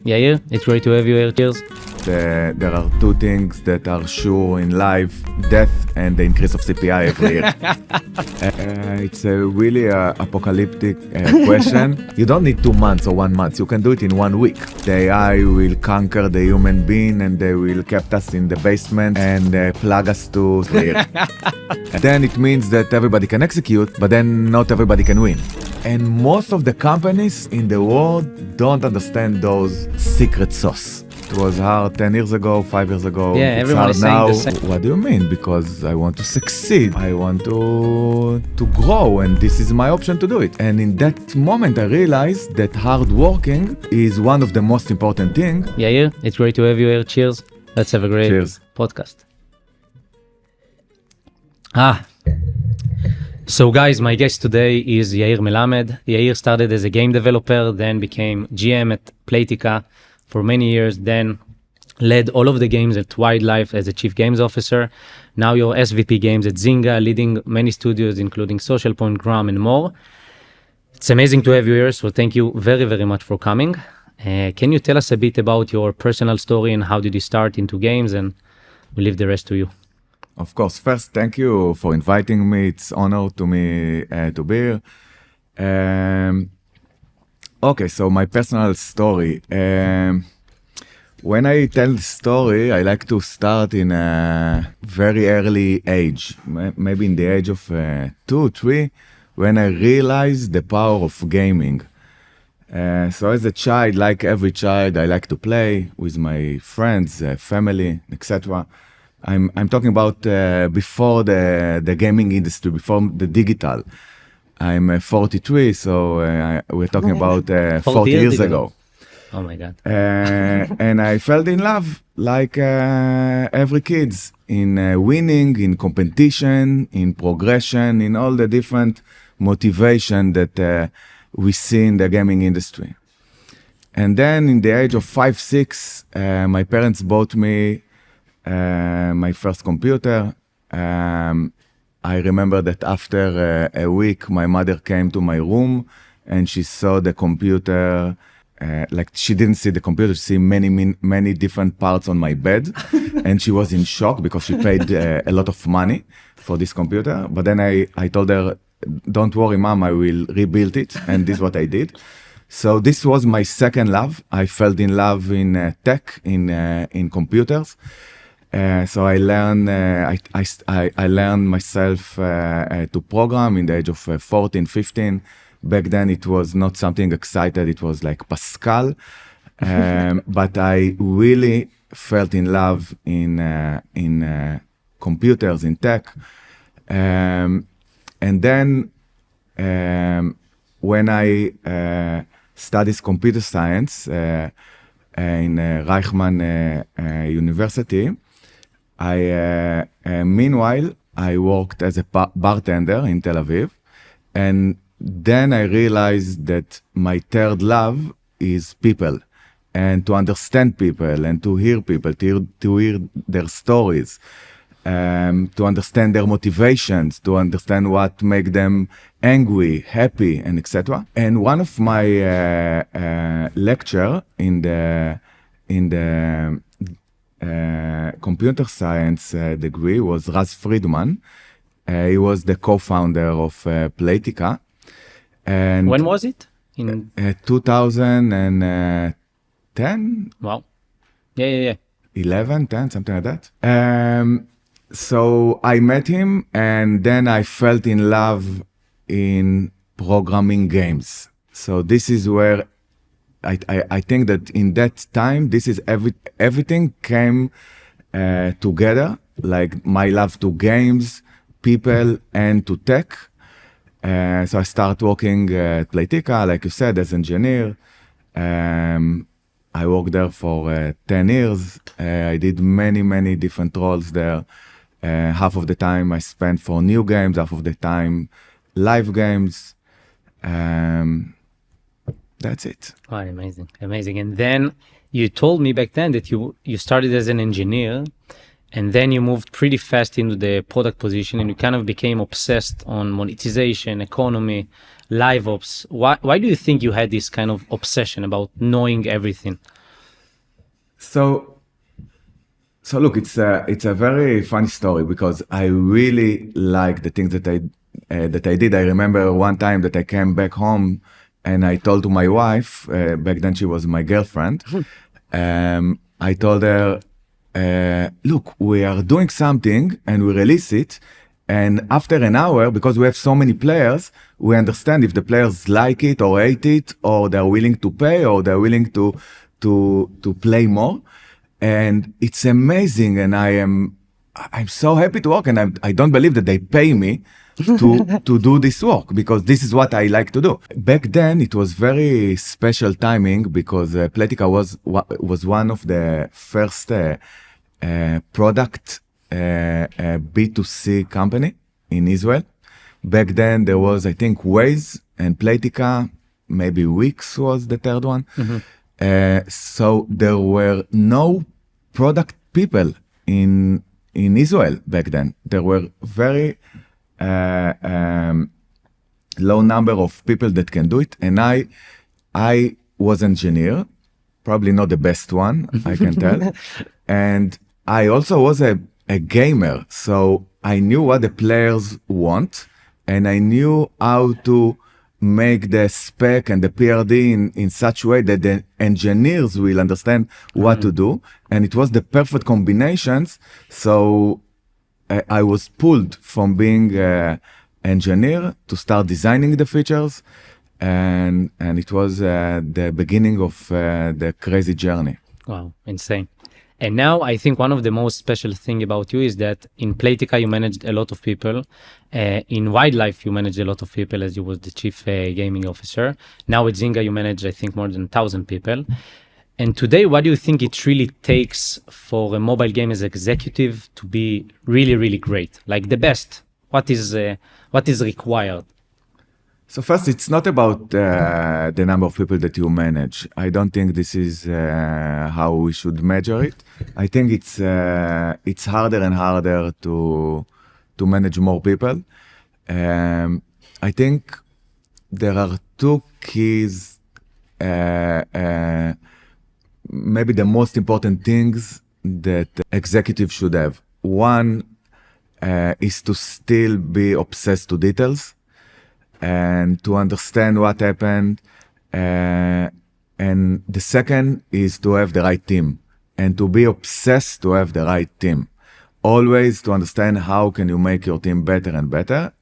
Yair, it's great to have you here. Cheers. There are two things that are sure in life: death and the increase of CPI every year. It's a really apocalyptic question. You don't need 2 months or 1 month. You can do it in 1 week. The AI will conquer the human being and they will keep us in the basement and plug us to the Then it means that everybody can execute, but then not everybody can win. And most of the companies in the world don't understand those secret sauce. It was hard 10 years ago, 5 years ago. Yeah, it's everyone hard is saying now. the same. What do you mean? Because I want to succeed. I want to grow, and this is my option to do it. And in that moment, I realized that hard working is one of the most important things. Yair, it's great to have you here. Cheers. Let's have a great podcast. So guys, my guest today is Yair Melamed. Yair started as a game developer, then became GM at Playtika for many years, then led all of the games at Wildlife as a chief games officer. Now you're SVP Games at Zynga, leading many studios, including Social Point, Gram, and more. It's amazing to have you here, so thank you very, very much for coming. Can you tell us a bit about your personal story and how did you start into games, and we'll leave the rest to you. Of course. First, thank you for inviting me. It's an honor to me to be here. Okay, so my personal story. When I tell the story, I like to start in a very early age, maybe in the age of 2, 3, when I realized the power of gaming. So as a child, like every child, I like to play with my friends, family, etc. I'm talking about before the gaming industry, before the digital. I'm 43, so we're talking about 40 years ago. Oh my God. And I fell in love, like every kids, in winning, in competition, in progression, in all the different motivation that we see in the gaming industry. And then in the age of 5, 6, my parents bought me my first computer. I remember that after a week, my mother came to my room and she saw the computer. Like she didn't see the computer, she see many different parts on my bed. And she was in shock because she paid a lot of money for this computer. But then I told her, don't worry, mom, I will rebuild it. And this is what I did. So this was my second love. I fell in love in tech, in computers. So I learned, I learned myself to program in the age of 14, 15. Back then it was not something excited. It was like Pascal. But I really felt in love in computers, in tech. And then when I studied computer science in Reichman University, meanwhile, I worked as a bartender in Tel Aviv. And then I realized that my third love is people, and to understand people and to hear people, to hear their stories, to understand their motivations, to understand what make them angry, happy, and etc. And one of my lecture in the computer science degree was Raz Friedman. He was the co-founder of Playtika. And when was it? In 2010? Wow. Yeah. 11, 10, something like that. So I met him and then I felt in love in programming games. So this is where I think that in that time, this is everything came together, like my love to games, people, and to tech. So I started working at Playtika, like you said, as engineer. I worked there for 10 years. I did many different roles there. Half of the time I spent for new games, half of the time live games. That's it. Oh, amazing. And then you told me back then that you started as an engineer, and then you moved pretty fast into the product position, and you kind of became obsessed on monetization, economy, live ops. Why do you think you had this kind of obsession about knowing everything? So look, it's a very funny story because I really like the things that I did. I remember one time that I came back home and I told to my wife, back then she was my girlfriend, I told her, look, we are doing something and we release it. And after an hour, because we have so many players, we understand if the players like it or hate it, or they're willing to pay, or they're willing to play more. And it's amazing. And I'm so happy to work. And I don't believe that they pay me to do this work, because this is what I like to do. Back then, it was very special timing because Playtika was one of the first product B2C company in Israel. Back then, there was, I think, Waze and Playtika, maybe Wix was the third one. So there were no product people in Israel back then. There were very low number of people that can do it. And I was engineer, probably not the best one, I can tell. And I also was a gamer. So I knew what the players want, and I knew how to make the spec and the PRD in such a way that the engineers will understand what to do. And it was the perfect combinations. So I was pulled from being an engineer to start designing the features. And it was the beginning of the crazy journey. Wow, insane. And now I think one of the most special thing about you is that in Playtika you managed a lot of people. In wildlife you managed a lot of people as you was the chief gaming officer. Now at Zynga you manage I think more than 1,000 people. And today, what do you think it really takes for a mobile game as executive to be really, really great? Like the best? What is required? So first, it's not about the number of people that you manage. I don't think this is how we should measure it. I think it's harder and harder to manage more people. I think there are two keys, maybe the most important things that executives should have. One is to still be obsessed to details and to understand what happened. And the second is to have the right team and to be obsessed to have the right team. Always to understand how can you make your team better and better.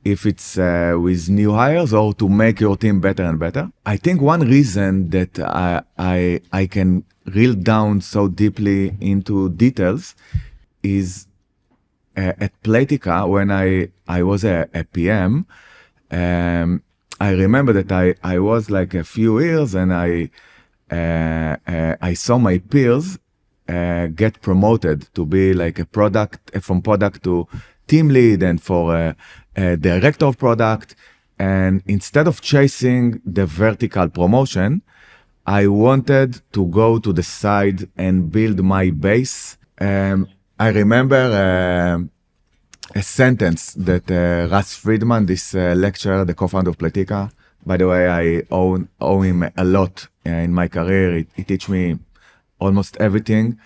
If it's with new hires or to make your team better and better. I think one reason that I can drill down so deeply into details is at Playtika, when I was a PM, I remember that I was like a few years and I saw my peers get promoted to be like a from product to team lead and for director of product. And instead of chasing the vertical promotion, I wanted to go to the side and build my base. I remember a sentence that Russ Friedman, this lecturer, the co-founder of Playtika, by the way, I owe him a lot in my career. He taught me almost everything.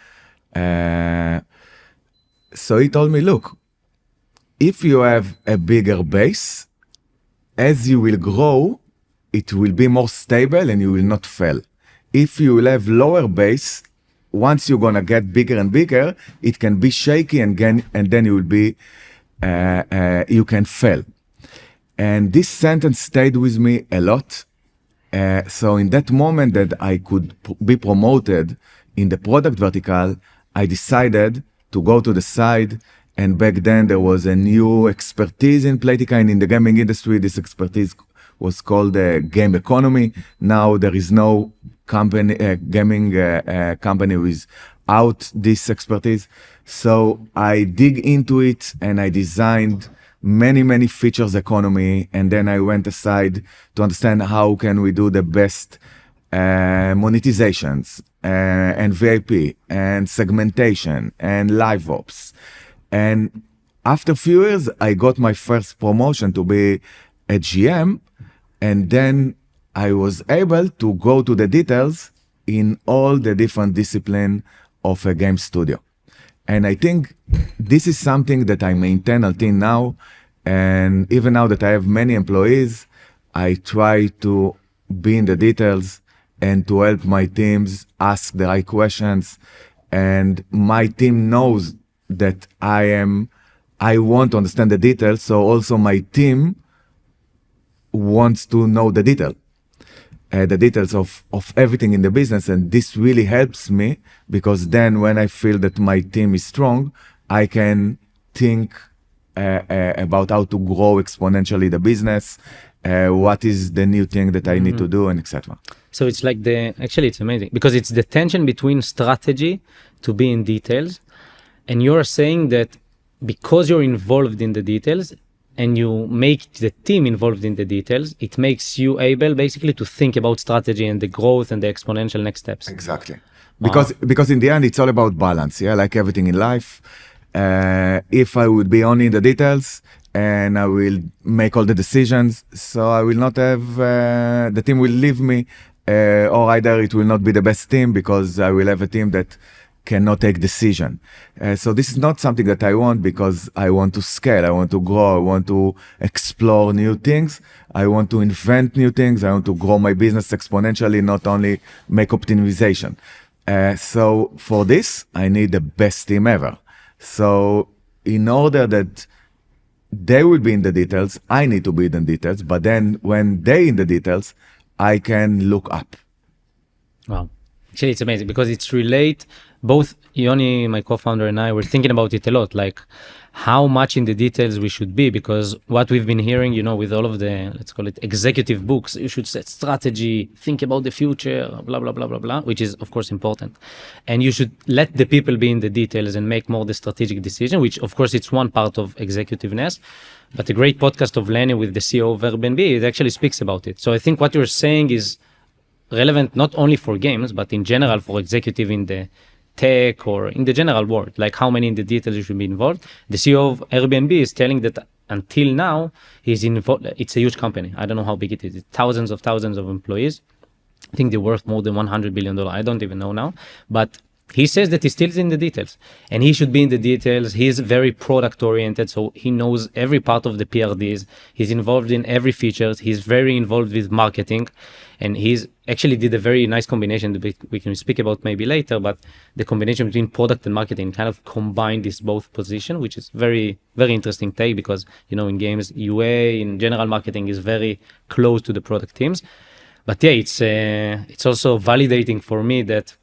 So he told me, look, if you have a bigger base, as you will grow, it will be more stable and you will not fail. If you will have lower base, once you're gonna get bigger and bigger, it can be shaky and then you will be, you can fail. And this sentence stayed with me a lot. So in that moment that I could be promoted in the product vertical, I decided to go to the side. And back then there was a new expertise in Playtika and in the gaming industry. This expertise was called game economy. Now there is no company, gaming company without this expertise. So I dig into it and I designed many features economy. And then I went aside to understand how can we do the best monetizations and VIP and segmentation and live ops. And after a few years, I got my first promotion to be a GM. And then I was able to go to the details in all the different discipline of a game studio. And I think this is something that I maintain until now. And even now that I have many employees, I try to be in the details and to help my teams ask the right questions. And my team knows that I want to understand the details. So also my team wants to know the details of everything in the business. And this really helps me, because then when I feel that my team is strong, I can think about how to grow exponentially the business, what is the new thing that I need to do, and etc. So it's like actually it's amazing, because it's the tension between strategy to be in details. And you're saying that because you're involved in the details and you make the team involved in the details, it makes you able basically to think about strategy and the growth and the exponential next steps. Exactly. Because in the end, it's all about balance. Yeah, like everything in life. If I would be only in the details and I will make all the decisions, so I will not have, the team will leave me, or either it will not be the best team because I will have a team that cannot take decision. So this is not something that I want, because I want to scale, I want to grow, I want to explore new things, I want to invent new things, I want to grow my business exponentially, not only make optimization. So for this, I need the best team ever. So in order that they will be in the details, I need to be in the details, but then when they in the details, I can look up. Wow. Actually, it's amazing because it's both Yoni, my co-founder, and I were thinking about it a lot, like how much in the details we should be, because what we've been hearing, with all of the, let's call it executive books, you should set strategy, think about the future, blah, blah, blah, blah, blah, which is of course important. And you should let the people be in the details and make more the strategic decision, which of course it's one part of executiveness. But a great podcast of Lenny with the CEO of Airbnb, it actually speaks about it. So I think what you're saying is relevant not only for games, but in general for executive in the tech or in the general world, like how many in the details you should be involved. The CEO of Airbnb is telling that until now, he's involved. It's a huge company. I don't know how big it is. It's thousands of employees. I think they're worth more than $100 billion. I don't even know now. But he says that he's still in the details and he should be in the details. He's very product oriented. So he knows every part of the PRDs. He's involved in every features. He's very involved with marketing. And he's actually did a very nice combination that we can speak about maybe later, but the combination between product and marketing kind of combined this both position, which is very, very interesting take, because, in games, UA in general marketing is very close to the product teams. But yeah, it's also validating for me that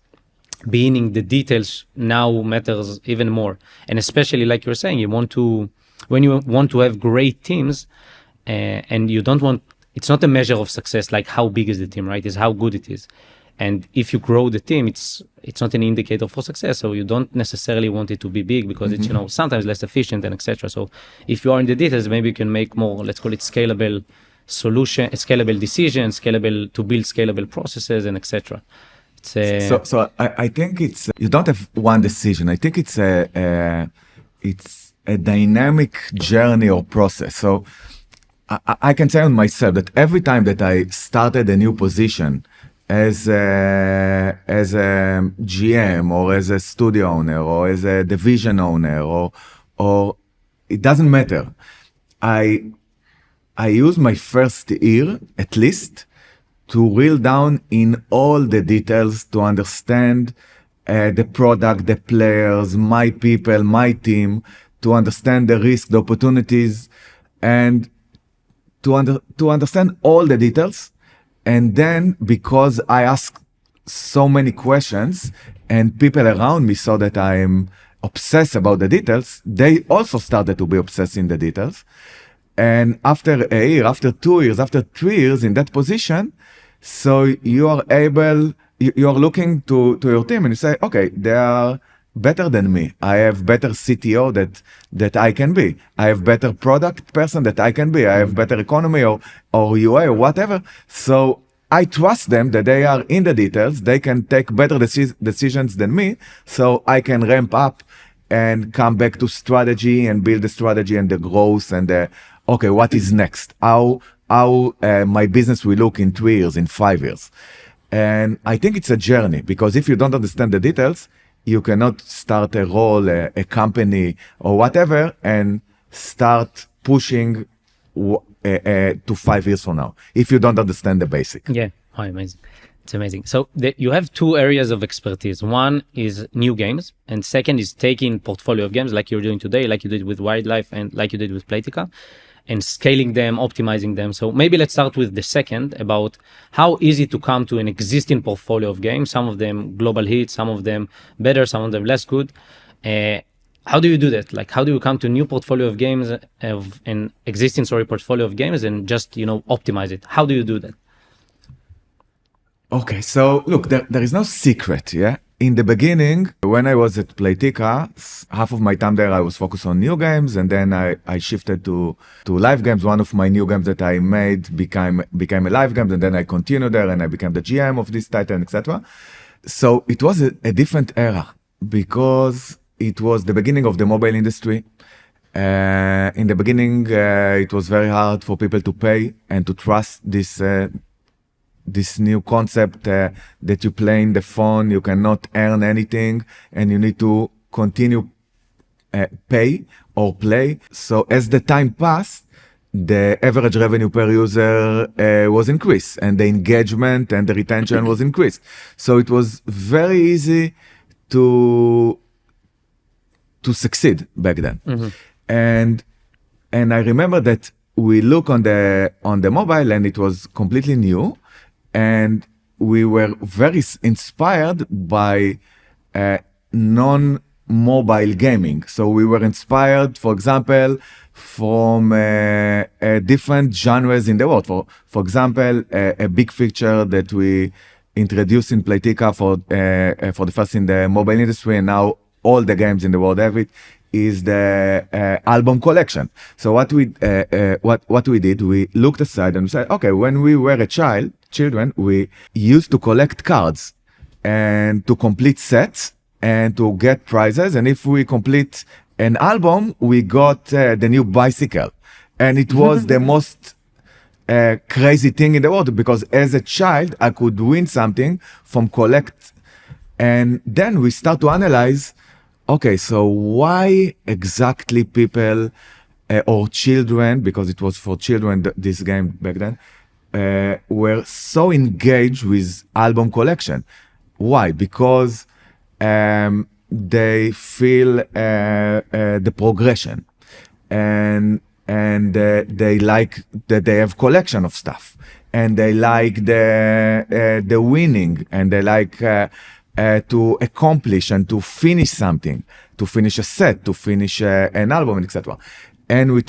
being in the details now matters even more. And especially like you're saying, when you want to have great teams and you don't want, it's not a measure of success, like how big is the team, right? It's how good it is. And if you grow the team, it's not an indicator for success. So you don't necessarily want it to be big because it's, sometimes less efficient and etc. So if you are in the details, maybe you can make more, let's call it scalable solution, scalable decisions, to build scalable processes and etc. So I think it's, you don't have one decision. I think it's a dynamic journey or process. So I can say on myself that every time that I started a new position as a GM or as a studio owner or as a division owner or it doesn't matter. I use my first year at least to drill down in all the details to understand the product, the players, my people, my team, to understand the risk, the opportunities, and to understand all the details. And then because I ask so many questions and people around me saw that I'm obsessed about the details, they also started to be obsessed in the details. And after a year, after 2 years, after 3 years in that position, so you are looking to your team and you say, okay, they are better than me. I have better CTO that I can be. I have better product person that I can be. I have better economy or UA or whatever. So I trust them that they are in the details. They can take better decisions than me. So I can ramp up and come back to strategy and build the strategy and the growth and okay, what is next? How my business will look in 3 years, in 5 years. And I think it's a journey, because if you don't understand the details, you cannot start a role, a company or whatever, and start pushing to 5 years from now, if you don't understand the basic. Yeah, oh, amazing. It's amazing. So you have two areas of expertise. One is new games, and second is taking portfolio of games like you're doing today, like you did with Wildlife and like you did with Playtika, and scaling them, optimizing them. So maybe let's start with the second, about how easy to come to an existing portfolio of games, some of them global hits, some of them better, some of them less good. How do you do that? Like, how do you come to a new portfolio of games, of an existing portfolio of games, and just, optimize it? How do you do that? Okay, so look, there is no secret, yeah? In the beginning, when I was at Playtika, half of my time there I was focused on new games, and then I shifted to live games. One of my new games that I made became a live game, and then I continued there, and I became the GM of this title, etc. So it was a different era, because it was the beginning of the mobile industry. In the beginning, it was very hard for people to pay and to trust this new concept that you play in the phone, you cannot earn anything, and you need to continue pay or play. So as the time passed, the average revenue per user was increased, and the engagement and the retention was increased. So it was very easy to succeed back then. Mm-hmm. And I remember that we look on the mobile, and it was completely new. And we were very inspired by non-mobile gaming. So we were inspired, for example, from different genres in the world. For example, a big feature that we introduced in Playtika for the first in the mobile industry, and now all the games in the world have it, is the album collection. So what we did, we looked aside and we said, okay, when we were children, we used to collect cards and to complete sets and to get prizes. And if we complete an album, we got the new bicycle. And it was the most crazy thing in the world, because as a child, I could win something from collect. And then we start to analyze, okay, so why exactly people or children, because it was for children, this game back then, were so engaged with album collection. Why? Because they feel the progression, and they like that they have collection of stuff, and they like the winning, and they like to accomplish and to finish something, to finish a set, to finish an album, etc. And we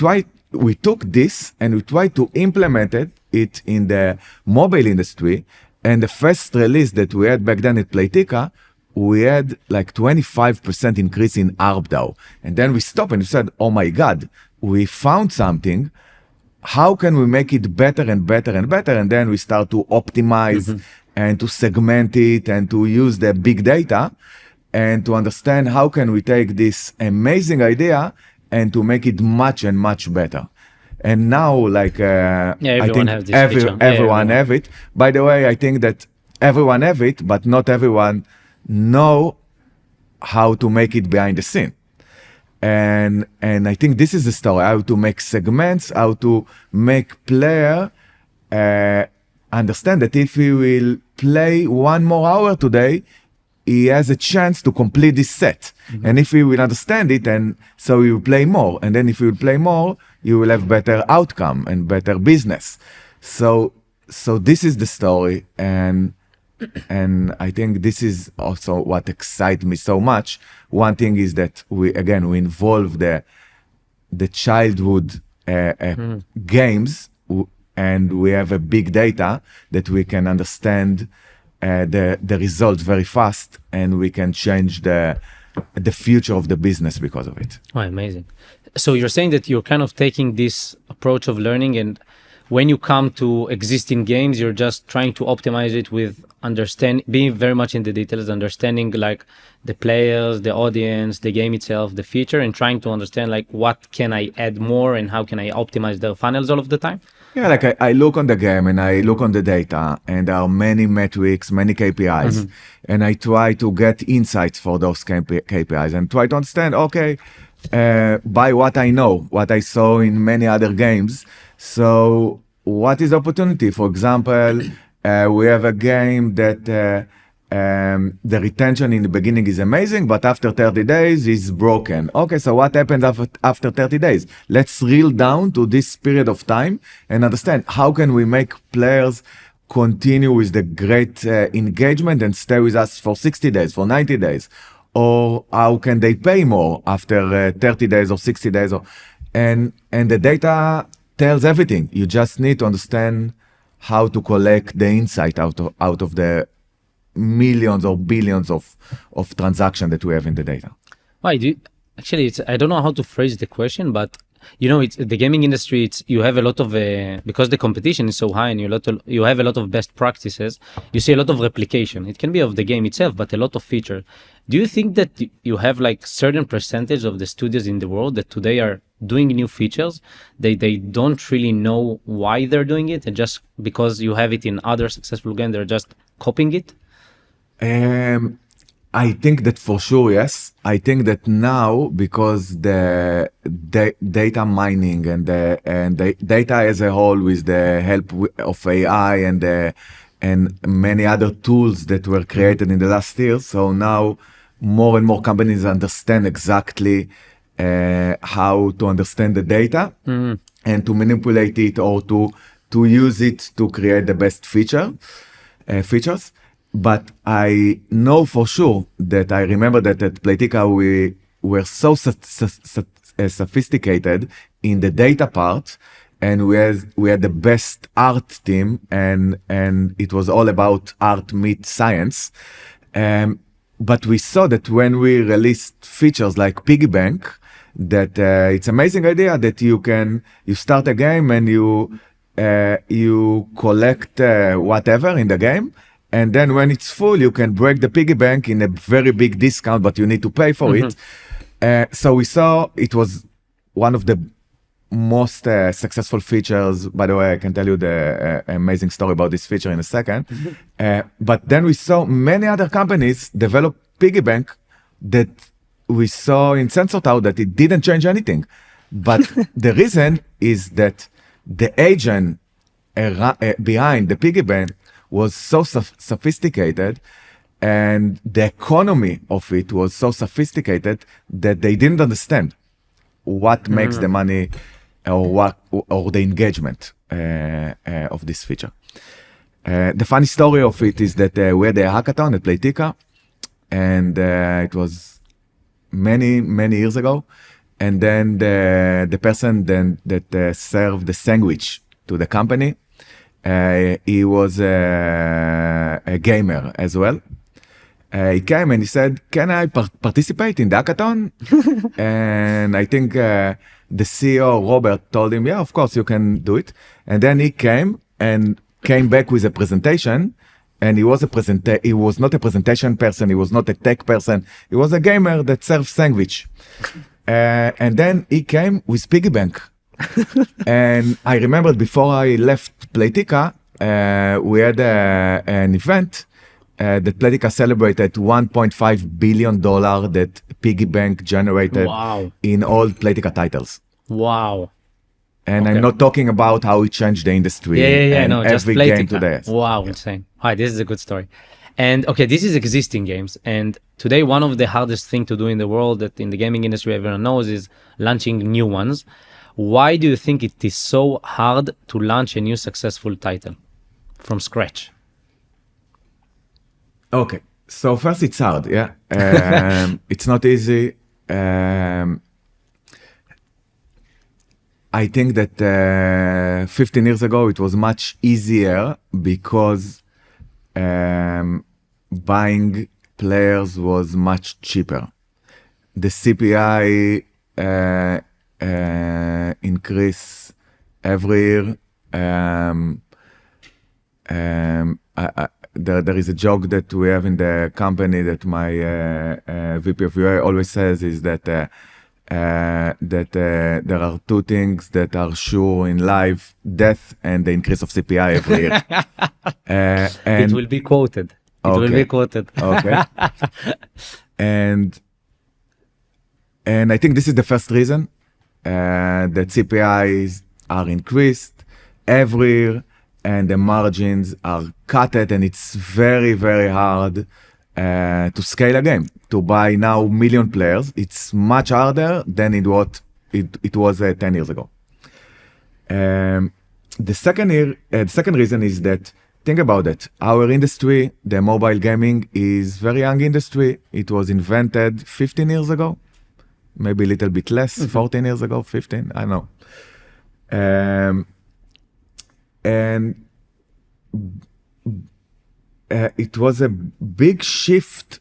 took this and we tried to implement it in the mobile industry. And the first release that we had back then at Playtika, we had like 25% increase in ARPDAU. And then we stopped and we said, oh my God, we found something. How can we make it better and better and better? And then we start to optimize and to segment it and to use the big data and to understand how can we take this amazing idea and to make it much and much better. And now, like, I think everyone have it. By the way, I think that everyone have it, but not everyone know how to make it behind the scene. And I think this is the story, how to make segments, how to make player understand that if he will play 1 more hour today, he has a chance to complete this set. Mm-hmm. And if he will understand it, and so he will play more. And then if he will play more, you will have better outcome and better business. So this is the story. And I think this is also what excites me so much. One thing is that we involve the childhood games, and we have a big data that we can understand the results very fast, and we can change the future of the business because of it. Oh, amazing. So you're saying that you're kind of taking this approach of learning, and when you come to existing games, you're just trying to optimize it with being very much in the details, understanding like the players, the audience, the game itself, the feature, and trying to understand like what can I add more and how can I optimize their funnels all of the time? Yeah, like I look on the game and I look on the data, and there are many metrics, many KPIs, and I try to get insights for those KPIs and try to understand, okay, by what I know, what I saw in many other games. So what is opportunity? For example, we have a game that the retention in the beginning is amazing, but after 30 days is broken. Okay, so what happens after 30 days? Let's drill down to this period of time and understand how can we make players continue with the great engagement and stay with us for 60 days, for 90 days, or how can they pay more after 30 days or 60 days, and the data tells everything. You just need to understand how to collect the insight out of the millions or billions of transactions that we have in the data. Why do you, actually? I don't know how to phrase the question, but it's the gaming industry. You have a lot of because the competition is so high, and you have a lot of best practices. You see a lot of replication. It can be of the game itself, but a lot of features. Do you think that you have like certain percentage of the studios in the world that today are doing new features? They don't really know why they're doing it, and just because you have it in other successful games, they're just copying it. I think that for sure, yes. I think that now, because the data mining and the data as a whole, with the help of AI and many other tools that were created in the last year, so now more and more companies understand exactly how to understand the data and to manipulate it, or to use it to create the best features. But I know for sure that I remember that at Playtika we were so sophisticated in the data part, and we had the best art team, and it was all about art meet science. But we saw that when we released features like Piggy Bank, that it's amazing idea that you start a game and you collect whatever in the game. And then when it's full, you can break the piggy bank in a very big discount, but you need to pay for it. So we saw it was one of the most successful features. By the way, I can tell you the amazing story about this feature in a second. But then we saw many other companies develop piggy bank that we saw in Sensor Tower that it didn't change anything. But the reason is that the agent behind the piggy bank was so sophisticated, and the economy of it was so sophisticated that they didn't understand what makes the money or the engagement of this feature. The funny story of it is that we had a hackathon at Playtika, and it was many years ago. And then the person that served the sandwich to the company, he was a gamer as well. He came and he said, "Can I participate in the hackathon?" And I think the CEO, Robert, told him, "Yeah, of course you can do it." And then he came back with a presentation, and he was not a presentation person, he was not a tech person, he was a gamer that served sandwich. And then he came with piggy bank. And I remembered before I left Playtika, we had an event that Playtika celebrated $1.5 billion that piggy bank generated in all Playtika titles. Wow. And I'm not talking about how it changed the industry and no, just every Playtika. game today. Wow, insane. Hi, this is a good story. And okay, this is existing games. And today, one of the hardest thing to do in the world that in the gaming industry everyone knows is launching new ones. Why do you think it is so hard to launch a new successful title from scratch? Okay, so first it's hard, yeah. It's not easy. I think that 15 years ago it was much easier because buying players was much cheaper. The CPI increase every year. There is a joke that we have in the company that my VP of UA always says is that that there are two things that are sure in life: death and the increase of CPI every year. It will be quoted. It will be quoted. Okay. And I think this is the first reason that CPIs are increased every year and the margins are cut, and it's very, very hard to scale a game. To buy now million players, it's much harder than it was 10 years ago. The second reason is that, think about it. Our industry, the mobile gaming, is very young industry. It was invented 15 years ago, maybe a little bit less, 14 years ago, 15, I don't know. And it was a big shift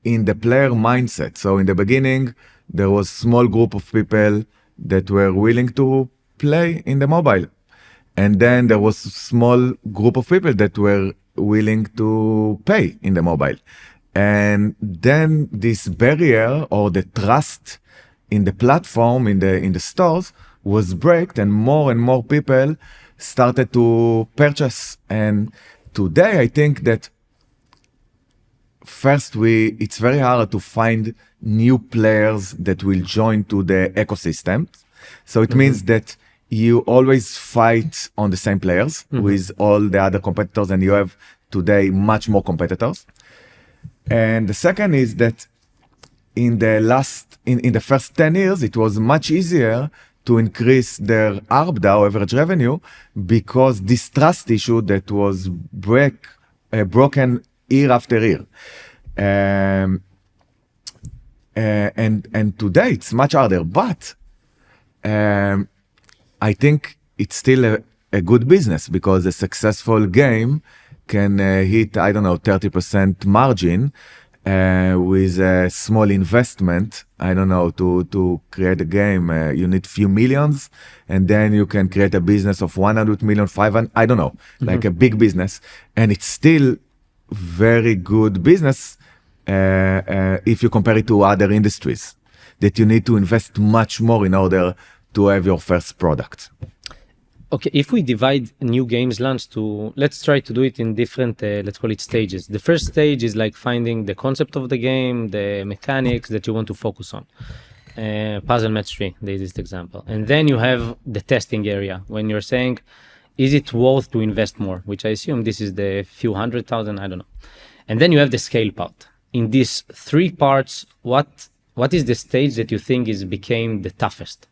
in the player mindset. So in the beginning, there was small group of people that were willing to play in the mobile. And then there was a small group of people that were willing to pay in the mobile. And then this barrier or the trust in the platform, in the stores, was broken, and more people started to purchase. And today, I think that first, it's very hard to find new players that will join to the ecosystem. So it means that you always fight on the same players with all the other competitors, and you have today much more competitors. And the second is that in the first 10 years, it was much easier to increase their ARPDAU, average revenue, because this trust issue that was broken year after year. And today it's much harder, but I think it's still a good business, because a successful game can hit, 30% margin with a small investment. To create a game, you need few millions, and then you can create a business of 100 million, 500, like a big business. And it's still very good business if you compare it to other industries that you need to invest much more in order to have your first product. Okay, if we divide new games launch let's try to do it in different, let's call it stages. The first stage is like finding the concept of the game, the mechanics that you want to focus on. Puzzle Match 3, the easiest example. And then you have the testing area, when you're saying, is it worth to invest more? Which I assume this is the few 100,000, I don't know. And then you have the scale part. In these three parts, what is the stage that you think became the toughest?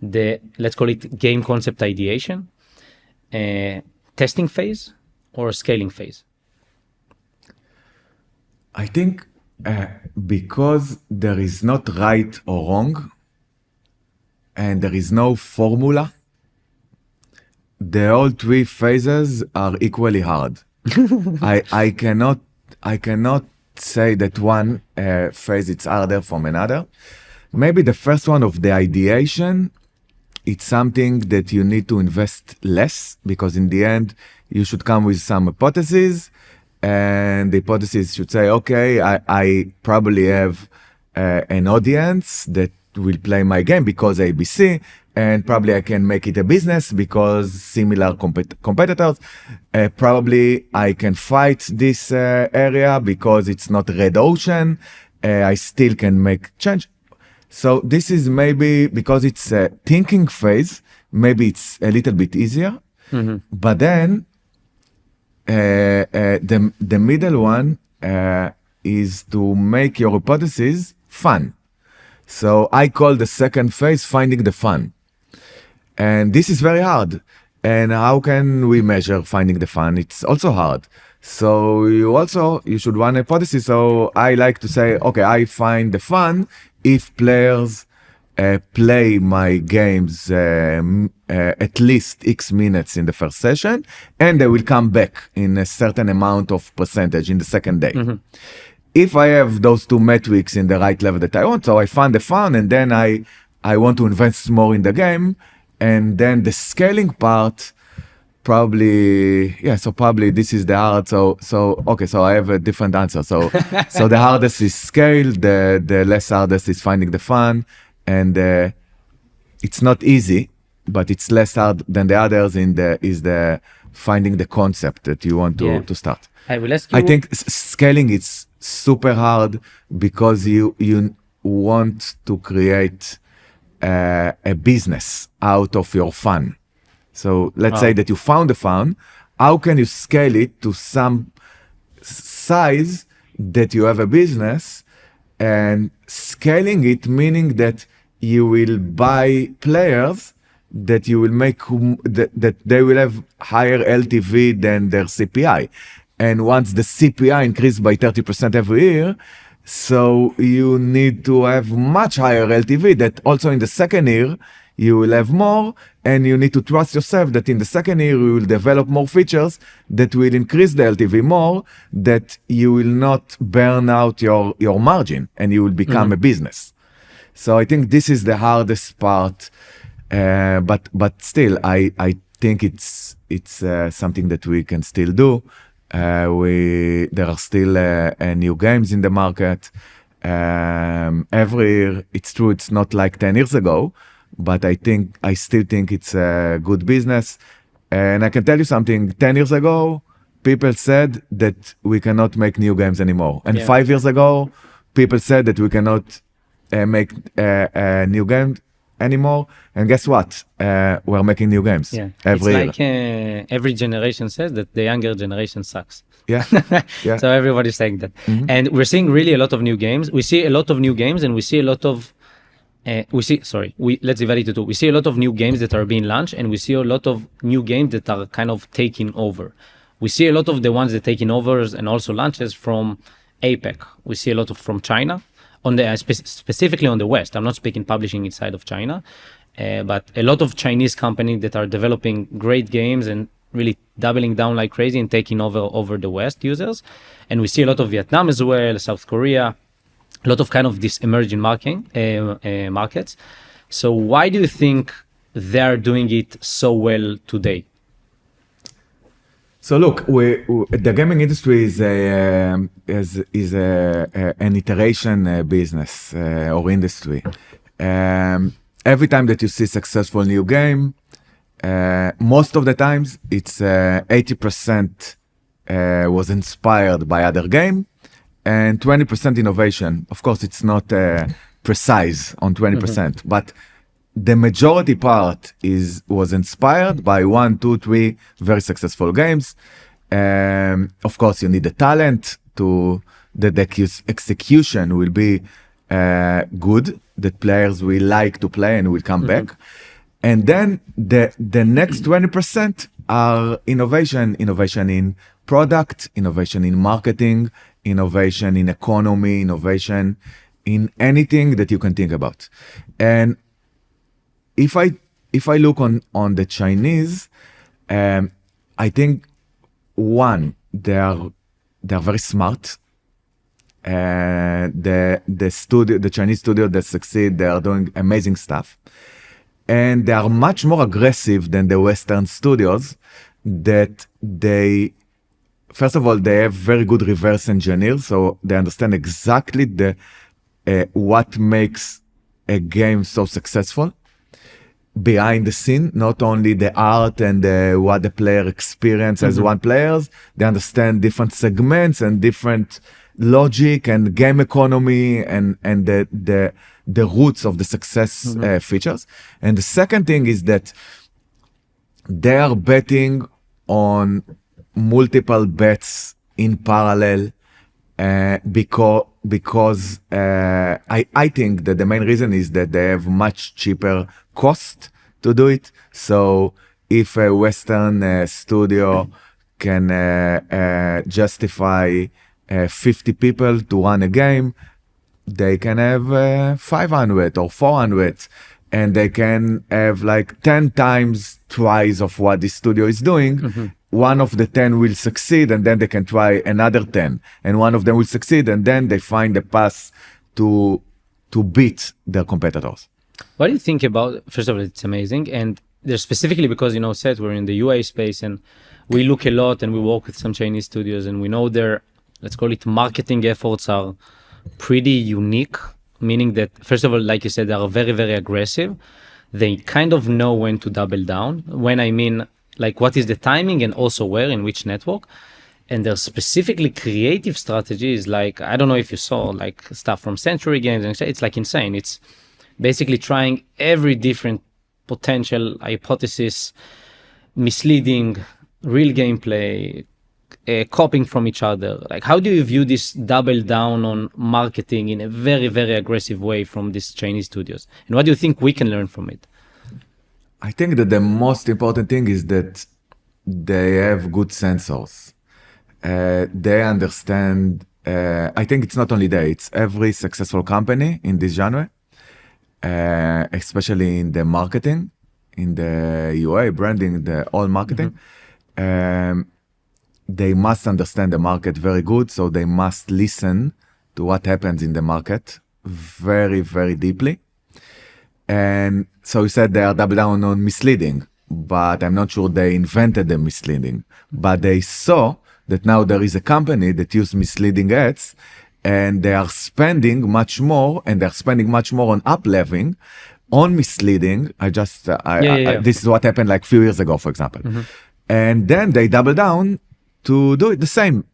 Let's call it game concept ideation, testing phase, or scaling phase? I think because there is not right or wrong, and there is no formula, the all three phases are equally hard. I cannot say that one phase it's harder from another. Maybe the first one of the ideation, it's something that you need to invest less, because in the end, you should come with some hypotheses, and the hypothesis should say, okay, I probably have an audience that will play my game because ABC, and probably I can make it a business because similar competitors. Probably I can fight this area because it's not red ocean. I still can make change. So this is maybe because it's a thinking phase, maybe it's a little bit easier. But then the middle one is to make your hypothesis fun. So I call the second phase finding the fun. And this is very hard. And how can we measure finding the fun? It's also hard. So you should run a hypothesis. So I like to say, okay, I find the fun if players play my games at least X minutes in the first session, and they will come back in a certain amount of percentage in the second day. If I have those two metrics in the right level that I want, so I find the fun, and then I want to invest more in the game, and then the scaling part, probably this is the hard. So I have a different answer. So the hardest is scale, the less hardest is finding the fun, and it's not easy, but it's less hard than the others. Is the finding the concept that you want to start. I will ask you. I think scaling is super hard because you want to create a business out of your fun. So let's say that you found a fun. How can you scale it to some size that you have a business? And scaling it, meaning that you will buy players that you will make that they will have higher LTV than their CPI. And once the CPI increased by 30% every year, so you need to have much higher LTV that also in the second year you will have more, and you need to trust yourself that in the second year you will develop more features that will increase the LTV more, that you will not burn out your margin and you will become a business. So I think this is the hardest part, but still I think it's something that we can still do. There are still new games in the market every year. It's true, it's not like 10 years ago, but I still think it's a good business. And I can tell you something, 10 years ago, people said that we cannot make new games anymore. And 5 years ago, people said that we cannot make a new game anymore. And guess what? We're making new games every year. It's like every generation says that the younger generation sucks. Yeah. So everybody's saying that. And we're seeing really a lot of new games. We see a lot of new games, and we see a lot of let's divide it into two. We see a lot of new games that are being launched, and we see a lot of new games that are kind of taking over. We see a lot of the ones that taking overs and also launches from APAC. We see a lot of from China, on the specifically on the West. I'm not speaking publishing inside of China, but a lot of Chinese companies that are developing great games and really doubling down like crazy and taking over the West users. And we see a lot of Vietnam as well, South Korea, a lot of kind of this emerging markets. So why do you think they're doing it so well today? So look, the gaming industry is an iteration business or industry. Every time that you see successful new game, most of the times it's 80% was inspired by other game and 20% innovation. Of course, it's not precise on 20%, but the majority part was inspired by 1, 2, 3 very successful games. Of course, you need the talent that the execution will be good, that players will like to play and will come back. And then the next 20% are innovation in product, innovation in marketing, innovation in economy, innovation in anything that you can think about. And if I look on the Chinese, I think one, they are very smart. The Chinese studio that succeed, they are doing amazing stuff, and they are much more aggressive than the Western studios. That first of all, they have very good reverse engineers, so they understand exactly what makes a game so successful behind the scene, not only the art and what the player experience as one players. They understand different segments and different logic and game economy and the roots of the success features. And the second thing is that they are betting on multiple bets in parallel, because I think that the main reason is that they have much cheaper cost to do it. So if a Western studio can justify 50 people to run a game, they can have 500 or 400, and they can have like 10 times tries of what the studio is doing. One of the 10 will succeed, and then they can try another 10, and one of them will succeed, and then they find a path to beat their competitors. What do you think about, first of all, it's amazing, and there's specifically because, Seth, we're in the UA space, and we look a lot and we work with some Chinese studios, and we know their, let's call it, marketing efforts are pretty unique meaning that, first of all, like you said, they are very, very aggressive. They kind of know when to double down. When I mean, like, what is the timing and also where, in which network. And their specifically creative strategies, like, I don't know if you saw, like, stuff from Century Games, and it's like insane. It's basically trying every different potential hypothesis, misleading, real gameplay, copying from each other. Like, how do you view this double down on marketing in a very, very aggressive way from these Chinese studios? And what do you think we can learn from it? I think that the most important thing is that they have good sensors. They understand, I think it's not only they, it's every successful company in this genre, especially in the marketing, in the UA, branding, the all marketing. They must understand the market very good, so they must listen to what happens in the market very, very deeply. And so you said they are double down on misleading, but I'm not sure they invented the misleading. But they saw that now there is a company that uses misleading ads, and they are spending much more, and they're spending much more on up-leveling, on misleading. This is what happened like a few years ago, for example. And then they double down to do it the same.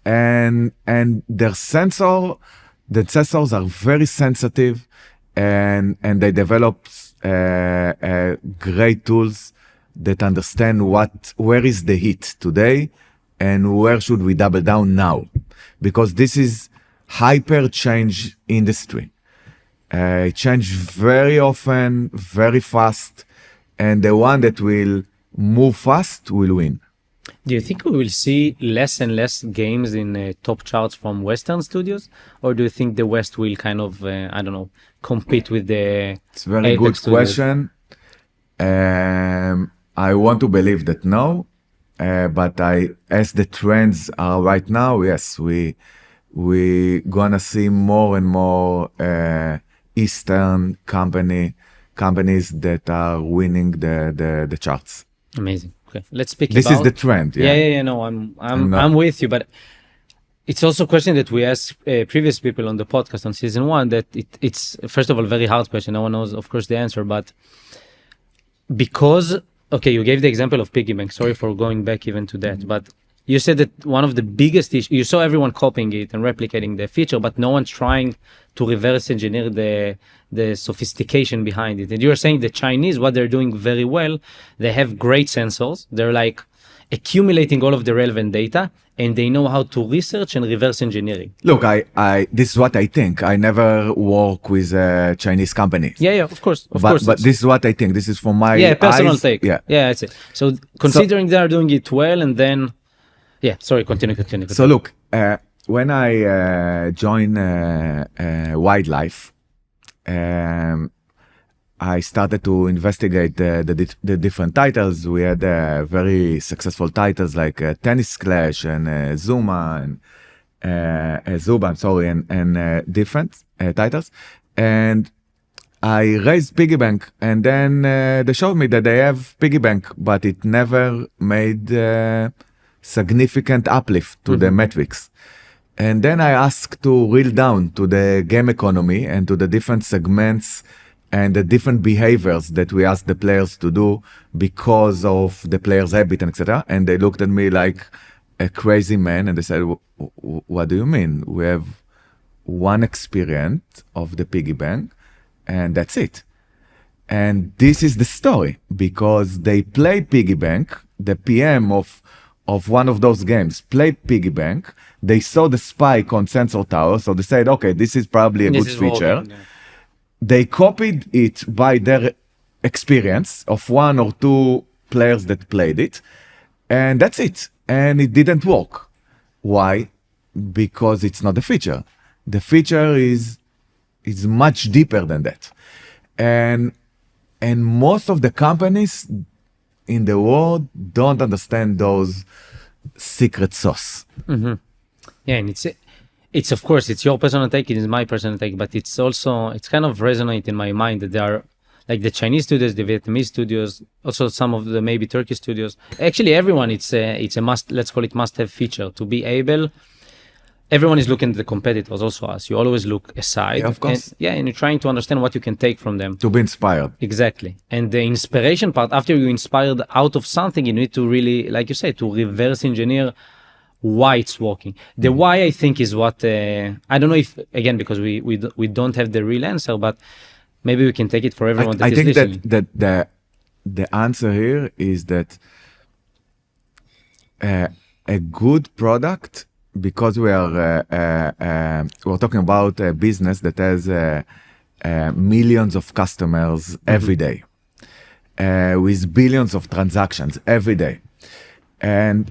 And the sensors are very sensitive, and they develop great tools that understand where is the hit today and where should we double down now, because this is hyper change industry. It changes very often, very fast, and the one that will move fast will win. Do you think we will see less and less games in top charts from Western studios? Or do you think the West will kind of, I don't know, compete with the It's a very good question. I want to believe that no, but as the trends are right now, yes, we gonna see more and more Eastern companies that are winning the charts. Amazing. Okay, let's speak This about... is the trend. Yeah. No, I'm with you, but it's also a question that we asked previous people on the podcast on season 1, that it's first of all very hard question. No one knows, of course, the answer, but because, okay, you gave the example of piggy bank. Sorry for going back even to that, but you said that one of the biggest issues, you saw everyone copying it and replicating the feature, but no one's trying to reverse engineer the sophistication behind it. And you're saying the Chinese, what they're doing very well, they have great sensors. They're like accumulating all of the relevant data, and they know how to research and reverse engineering. Look, this is what I think. I never work with Chinese companies. Yeah, of course. But this is what I think. This is from my personal eyes. take. Yeah, that's it. So considering they are doing it well, and then, sorry, continue. So look, when I joined Wildlife, I started to investigate the different titles. We had very successful titles like Tennis Clash and Zuma and Zuba, and different titles. And I raised piggy bank, and then they showed me that they have piggy bank, but it never made significant uplift to the metrics. And then I asked to drill down to the game economy and to the different segments and the different behaviors that we ask the players to do because of the player's habit and etc. And they looked at me like a crazy man, and they said, what do you mean? We have one experience of the piggy bank, and that's it. And this is the story, because they play piggy bank, the PM of one of those games play piggy bank, they saw the spike on Sensor Tower, so they said, okay, this is probably a good feature. Working, yeah. They copied it by their experience of one or two players that played it, and that's it. And it didn't work. Why? Because it's not the feature. The feature is much deeper than that. And most of the companies in the world don't understand those secret sauce. Mm-hmm. Yeah, and it's of course, it's your personal take, it is my personal take, but it's kind of resonate in my mind that there are like the Chinese studios, the Vietnamese studios, also some of the maybe Turkish studios. Actually, everyone, it's a must, let's call it must-have feature to be able everyone is looking at the competitors, also us. You always look aside. Yeah, of course. And you're trying to understand what you can take from them. To be inspired. Exactly. And the inspiration part, after you inspired out of something, you need to really, like you say, to reverse engineer why it's working. The why, I think, is what, I don't know if, again, because we don't have the real answer, but maybe we can take it for everyone that is listening. I think that the answer here is that a good product, because we're talking about a business that has millions of customers every day, with billions of transactions every day, and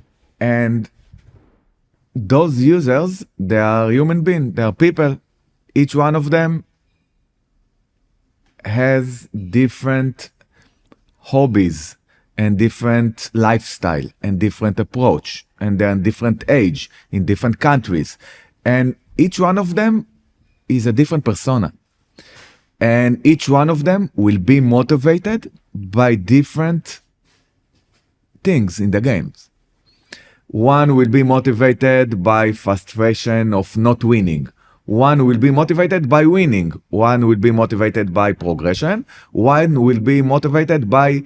those users, they are human beings, they are people. Each one of them has different hobbies and different lifestyle and different approach, and they're in different age, in different countries. And each one of them is a different persona. And each one of them will be motivated by different things in the games. One will be motivated by frustration of not winning. One will be motivated by winning. One will be motivated by progression. One will be motivated by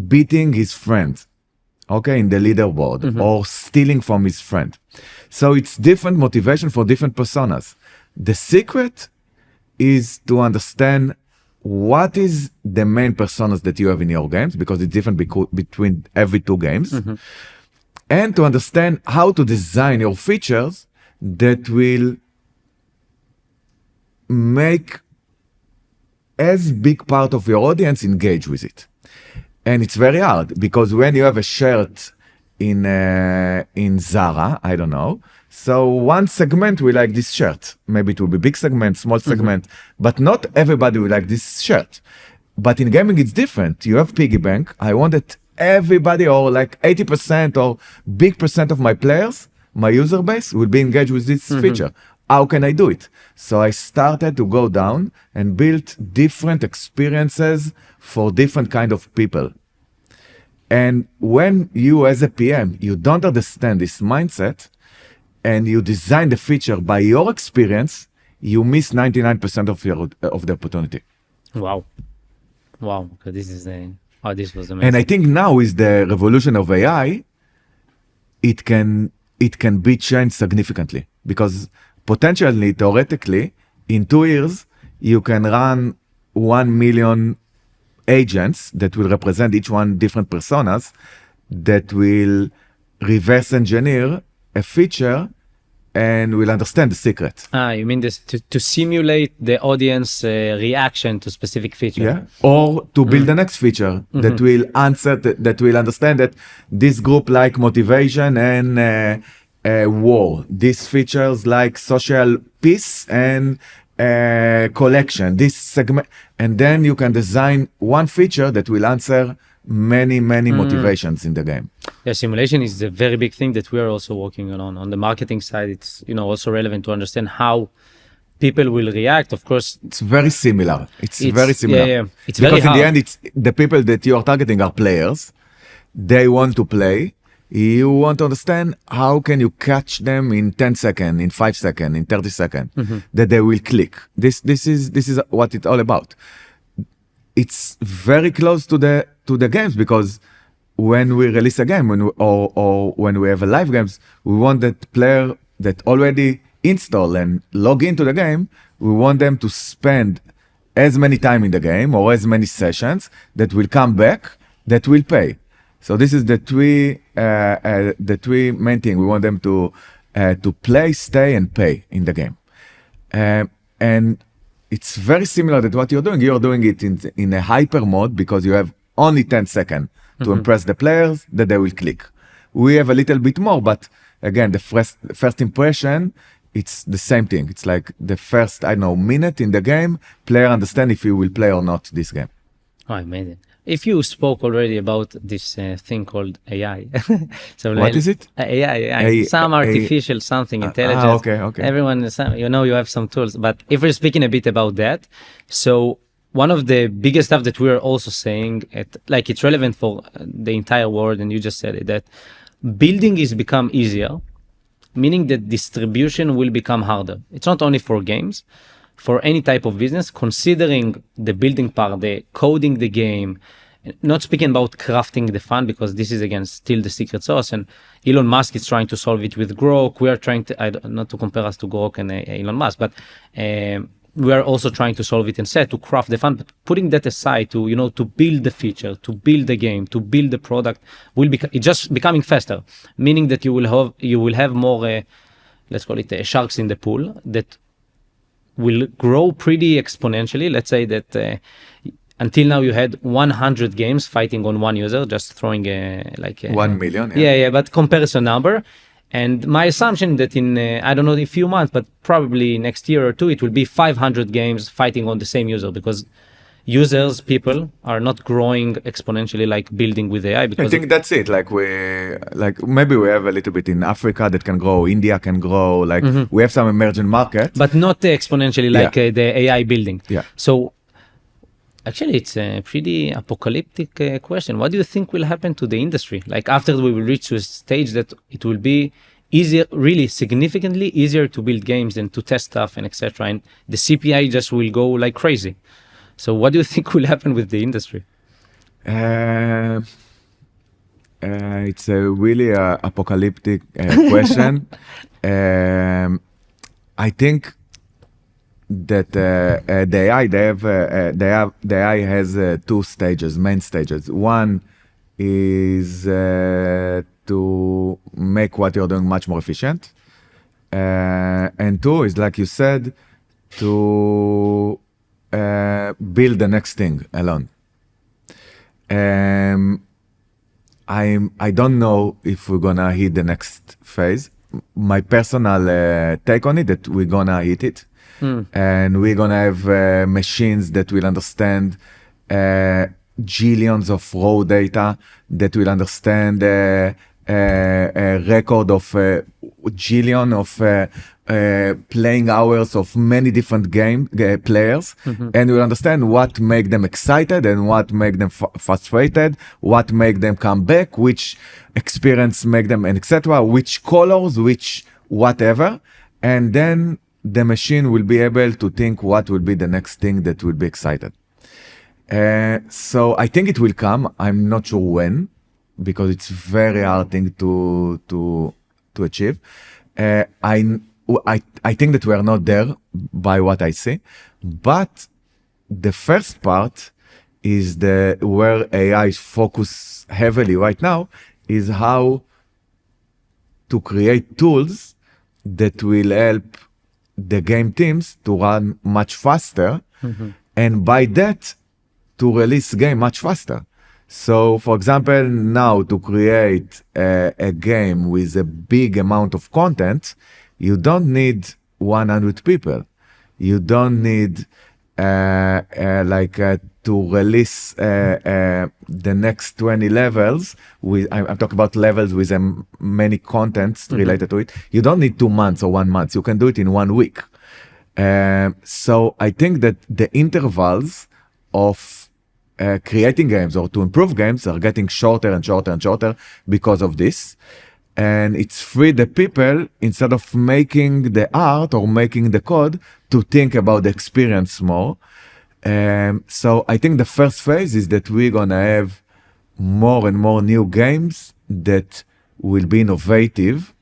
beating his friend, okay, in the leaderboard, or stealing from his friend. So it's different motivation for different personas. The secret is to understand what is the main personas that you have in your games, because it's different between every two games, and to understand how to design your features that will make as big part of your audience engage with it. And it's very hard, because when you have a shirt in Zara, I don't know, so one segment will like this shirt. Maybe it will be big segment, small segment, but not everybody will like this shirt. But in gaming, it's different. You have piggy bank. I want that everybody, or like 80% or big percent of my players, my user base, will be engaged with this feature. How can I do it? So I started to go down and build different experiences for different kind of people. And when you as a PM, you don't understand this mindset, and you design the feature by your experience, you miss 99% of the opportunity. Wow. This is this was amazing. And I think now with the revolution of AI, it can be changed significantly, because potentially, theoretically, in 2 years, you can run 1 million agents that will represent each one different personas, that will reverse engineer a feature and will understand the secret. You mean this to simulate the audience reaction to specific feature? Yeah. Or to build the next feature that will answer, that will understand that this group like motivation and war. These features like social peace and collection, this segment, and then you can design one feature that will answer many motivations in the game. Yeah, simulation is a very big thing that we are also working on. On the marketing side, it's also relevant to understand how people will react. Of course, it's very similar. It's very similar. Yeah. It's because very hard. In the end, it's the people that you are targeting are players. They want to play. You want to understand how can you catch them in 10 seconds, in 5 seconds, in 30 seconds, that they will click. This is what it's all about. It's very close to the games, because when we release a game, or when we have a live games, we want that player that already install and log into the game, we want them to spend as many time in the game, or as many sessions, that will come back, that will pay. So this is the three main thing. We want them to play, stay, and pay in the game. And it's very similar to what you're doing. You're doing it in a hyper mode, because you have only 10 seconds to impress the players, that they will click. We have a little bit more, but again, the first impression, it's the same thing. It's like the first, minute in the game, player understand if you will play or not this game. Oh, amazing. If you spoke already about this thing called AI, so what is it? AI, some artificial something intelligence. Okay. Everyone, you have some tools, but if we're speaking a bit about that, so one of the biggest stuff that we're also saying, it's relevant for the entire world, and you just said it, that building is become easier, meaning that distribution will become harder. It's not only for games, for any type of business, considering the building part, the coding the game, not speaking about crafting the fun, because this is again still the secret sauce. And Elon Musk is trying to solve it with Grok. We are trying to, not to compare us to Grok and Elon Musk, but we are also trying to solve it instead, to craft the fun. But putting that aside, to build the feature, to build the game, to build the product, it's just becoming faster. Meaning that you will have more, let's call it sharks in the pool that will grow pretty exponentially. Let's say that until now you had 100 games fighting on one user, just throwing 1 million. Yeah, but comparison number. And my assumption that in, I don't know, a few months, but probably next year or two, it will be 500 games fighting on the same user, because people are not growing exponentially like building with AI. Because I think that's it. Maybe we have a little bit in Africa that can grow, India can grow, we have some emerging markets. But not exponentially like the AI building. Yeah. So actually, it's a pretty apocalyptic question. What do you think will happen to the industry? Like after we will reach to a stage that it will be easier, really significantly easier to build games and to test stuff and etc. And the CPI just will go like crazy. So what do you think will happen with the industry? It's a really apocalyptic question. I think that the AI has two stages, main stages. One is to make what you're doing much more efficient, and two is, like you said, to build the next thing alone. I don't know if we're gonna hit the next phase. My personal take on it that we're gonna hit it. And we're gonna have machines that will understand jillions of raw data, that will understand a record of jillion of playing hours of many different players, and will understand what make them excited and what make them frustrated, what make them come back, which experience make them, and etc., which colors, which whatever, and then the machine will be able to think what will be the next thing that will be excited. So I think it will come. I'm not sure when, because it's very hard thing to achieve. I think that we are not there by what I see, but the first part is where AI is focused heavily right now, is how to create tools that will help the game teams to run much faster, and by that to release game much faster. So for example, now to create a game with a big amount of content, you don't need 100 people. You don't need to release the next 20 levels. I'm talking about levels with many contents related to it. You don't need 2 months or 1 month. You can do it in 1 week. So I think that the intervals of creating games or to improve games are getting shorter and shorter and shorter because of this. And it's free the people, instead of making the art or making the code, to think about the experience more. So I think the first phase is that we're gonna have more and more new games that will be innovative,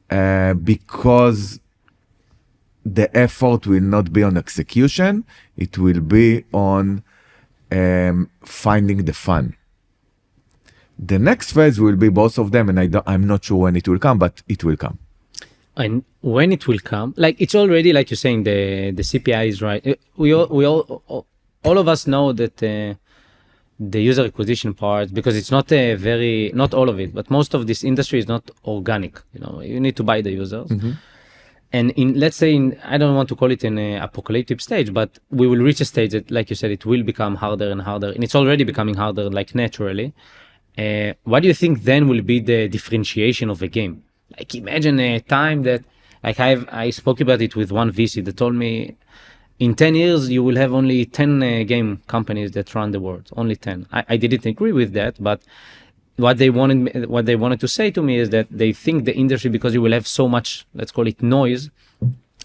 because the effort will not be on execution, it will be on finding the fun. The next phase will be both of them, and I'm not sure when it will come, but it will come. And when it will come, like it's already, like you're saying, the CPI is right. All of us know that the user acquisition part, because it's not not all of it, but most of this industry is not organic. You need to buy the users. And let's say I don't want to call it an apocalyptic stage, but we will reach a stage that, like you said, it will become harder and harder, and it's already becoming harder, like naturally. What do you think then will be the differentiation of a game? Like imagine a time that, like I spoke about it with one VC that told me, in 10 years you will have only 10 game companies that run the world, only 10. I didn't agree with that, but what they wanted to say to me is that they think the industry, because you will have so much, let's call it noise,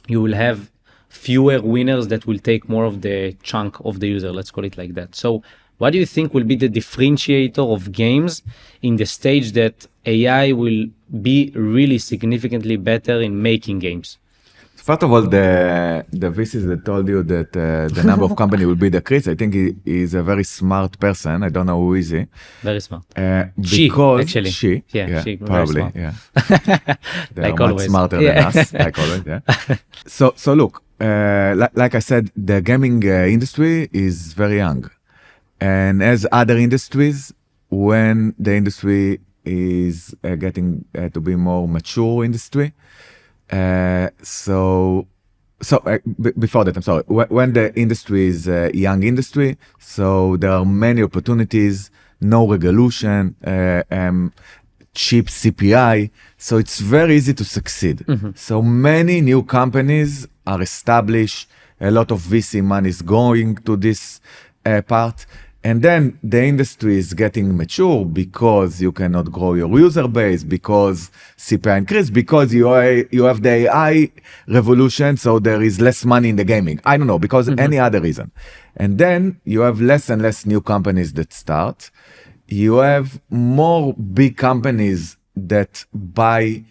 you will have fewer winners that will take more of the chunk of the user, let's call it like that. So what do you think will be the differentiator of games in the stage that AI will be really significantly better in making games? First of all, the VCs that told you that the number of company will be decreased, I think he is a very smart person. I don't know who is he. Very smart. Because actually. she, she probably, very smart. yeah. They Like are much always. smarter than us, like always, yeah. So look, like I said, the gaming industry is very young. And as other industries, when the industry is getting to be more mature industry, before that, I'm sorry, when the industry is a young industry, so there are many opportunities, no regulation, cheap CPI, so it's very easy to succeed. Mm-hmm. So many new companies are established, a lot of VC money is going to this part. And then the industry is getting mature because you cannot grow your user base, because CPI increase, because you have the AI revolution, so there is less money in the gaming. I don't know, because any other reason. And then you have less and less new companies that start. You have more big companies that buy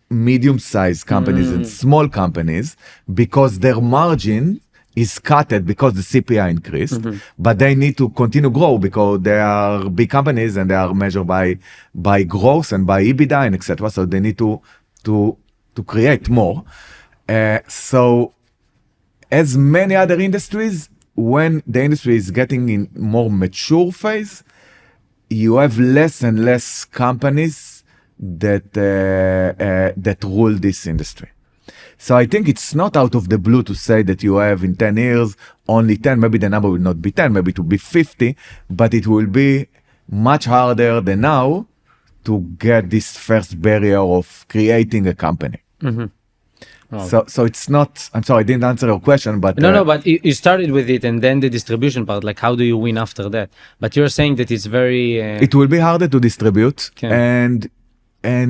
medium-sized companies and small companies because their margin is cutted because the CPI increased, but they need to continue grow because they are big companies and they are measured by growth and by EBITDA and etc. So they need to create more. So as many other industries, when the industry is getting in more mature phase, you have less and less companies that rule this industry. So I think it's not out of the blue to say that you have in 10 years only 10, maybe the number will not be 10, maybe it will be 50, but it will be much harder than now to get this first barrier of creating a company. Wow. So it's not, I'm sorry, I didn't answer your question, but... No, but you started with it and then the distribution part, like how do you win after that? But you're saying that it's very... It will be harder to distribute and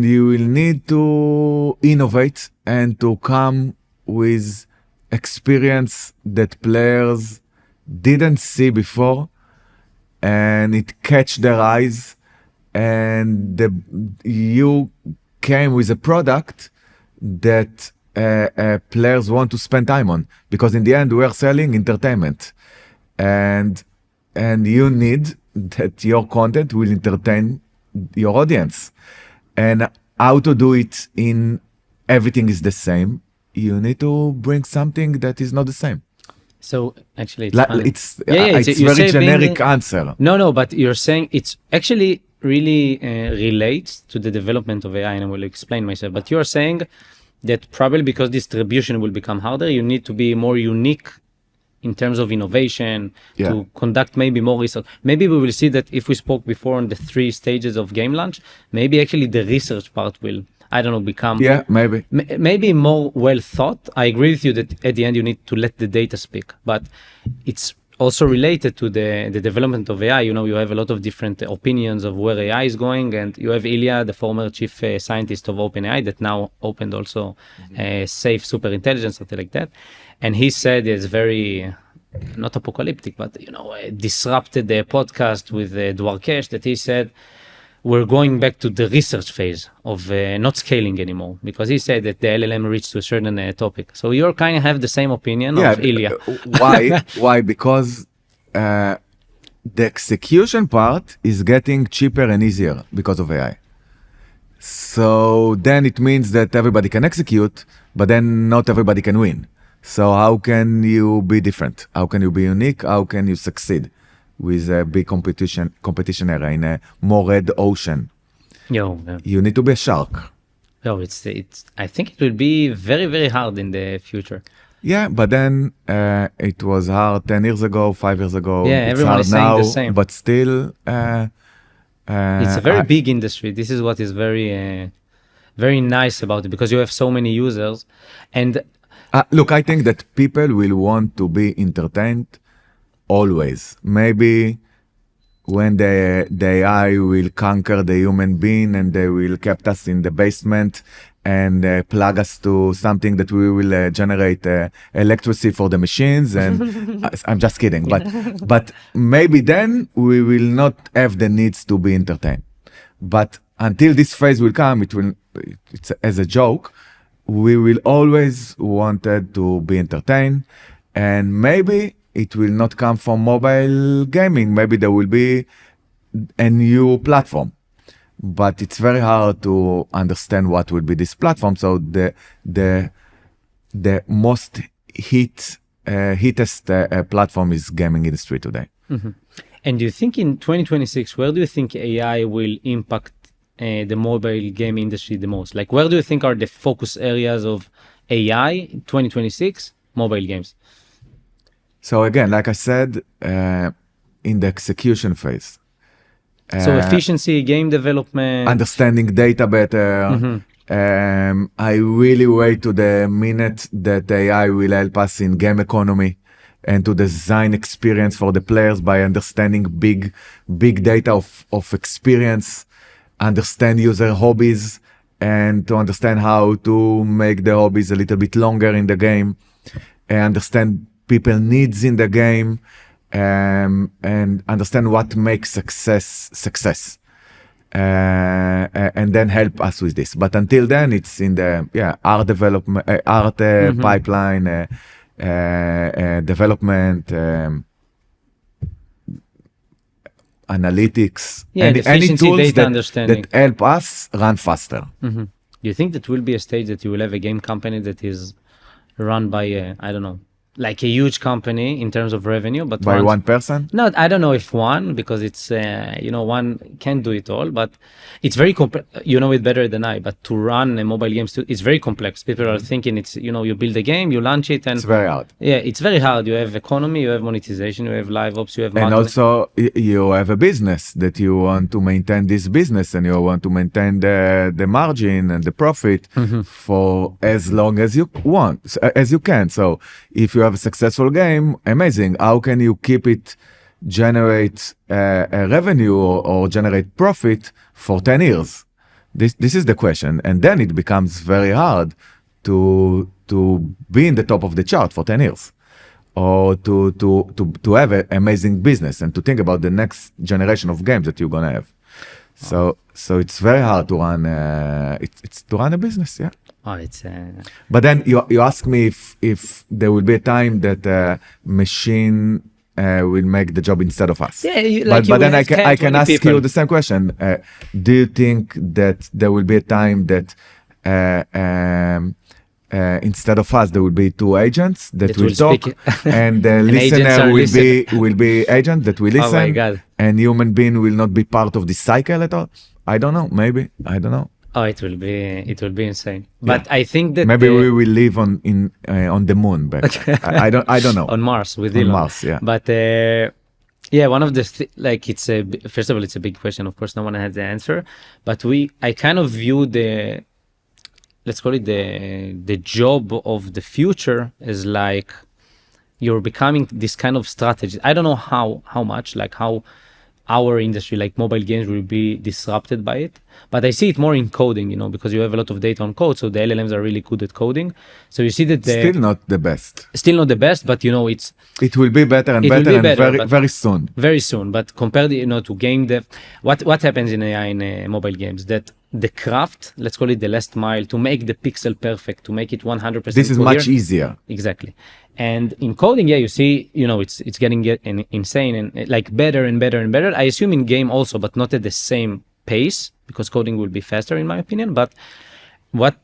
you will need to innovate and to come with experience that players didn't see before, and it catch their eyes, and you came with a product that players want to spend time on, because in the end we are selling entertainment, and you need that your content will entertain your audience. And how to do it in everything is the same, you need to bring something that is not the same. So actually it's very generic answer. No, but you're saying it's actually really relates to the development of AI, and I will explain myself. But you're saying that probably because distribution will become harder, you need to be more unique in terms of innovation, to conduct maybe more research. Maybe we will see that if we spoke before on the 3 stages of game launch, maybe actually the research part will, I don't know, become... Yeah, maybe. Maybe more well thought. I agree with you that at the end you need to let the data speak, but it's also related to the development of AI. You know, you have a lot of different opinions of where AI is going, and you have Ilya, the former chief scientist of OpenAI, that now opened also safe super intelligence, something like that. And he said it's very, not apocalyptic, but, you know, disrupted the podcast with Dwarkesh, that he said, we're going back to the research phase of not scaling anymore, because he said that the LLM reached to a certain topic. So you kind of have the same opinion of Ilya. Why? Because the execution part is getting cheaper and easier because of AI. So then it means that everybody can execute, but then not everybody can win. So how can you be different? How can you be unique? How can you succeed with a big competition era in a more red ocean? You need to be a shark. I think it will be very, very hard in the future. Yeah, but then it was hard 10 years ago, 5 years ago. Yeah, it's everyone hard is saying now, the same. but still... it's a very big industry. This is what is very, very nice about it, because you have so many users. And look, I think that people will want to be entertained always. Maybe when the AI will conquer the human being and they will keep us in the basement and plug us to something that we will generate electricity for the machines. And I'm just kidding, but maybe then we will not have the needs to be entertained. But until this phase will come, it's as a joke, we will always wanted to be entertained, and maybe it will not come from mobile gaming. Maybe there will be a new platform, but it's very hard to understand what will be this platform. So the most hittest platform is gaming industry today. Mm-hmm. And do you think in 2026, where do you think AI will impact the mobile game industry the most? Like, where do you think are the focus areas of AI in 2026 mobile games? So again, like I said, in the execution phase. So efficiency, game development. Understanding data better. Mm-hmm. I really wait to the minute that AI will help us in game economy and to design experience for the players by understanding big data of experience, understand user hobbies, and to understand how to make the hobbies a little bit longer in the game, and understand people needs in the game, and understand what makes success. And then help us with this. But until then, it's in the art development, pipeline, development, analytics, and any tools that help us run faster. Mm-hmm. Do you think that will be a stage that you will have a game company that is run by I don't know, like a huge company in terms of revenue, but by one person? No, I don't know if one, because it's one can't do it all, but it's very complex. You know it better than I, but to run a mobile game, it's very complex. People are thinking it's, you build a game, you launch it, and it's very hard. Yeah, it's very hard. You have economy, you have monetization, you have live ops, you have marketing. And also you have a business that you want to maintain this business, and you want to maintain the margin and the profit for as long as you want, as you can. So if you have a successful game, amazing. How can you keep it, generate a revenue or generate profit for 10 years? This is the question. And then it becomes very hard to be in the top of the chart for 10 years, or to have an amazing business and to think about the next generation of games that you're going to have. So it's very hard to run, it's to run a business, yeah. Oh, it's But then you ask me if there will be a time that machine will make the job instead of us. Yeah, but then I can ask you the same question. Do you think that there will be a time that instead of us there will be two agents that will talk, and the listener will be agent that will listen, oh my God, and human being will not be part of this cycle at all? I don't know. Maybe I don't know. Oh, it will be insane. But I think that maybe we will live on the moon, but I don't know. On Mars with Elon. On Mars, yeah. But one of the it's first of all, it's a big question. Of course, no one has the answer. But I kind of view let's call it the job of the future as like you're becoming this kind of strategy. I don't know how much, like how our industry, like mobile games, will be disrupted by it. But I see it more in coding, because you have a lot of data on code. So the LLMs are really good at coding. So you see that still not the best. Still not the best, but it will be better and better, very soon. Very soon. But compared, to game dev, what happens in AI in mobile games? That the craft, let's call it the last mile, to make the pixel perfect, to make it 100%. This is much easier. Exactly. And in coding, you see, it's getting insane and like better and better and better. I assume in game also, but not at the same pace, because coding will be faster in my opinion. But what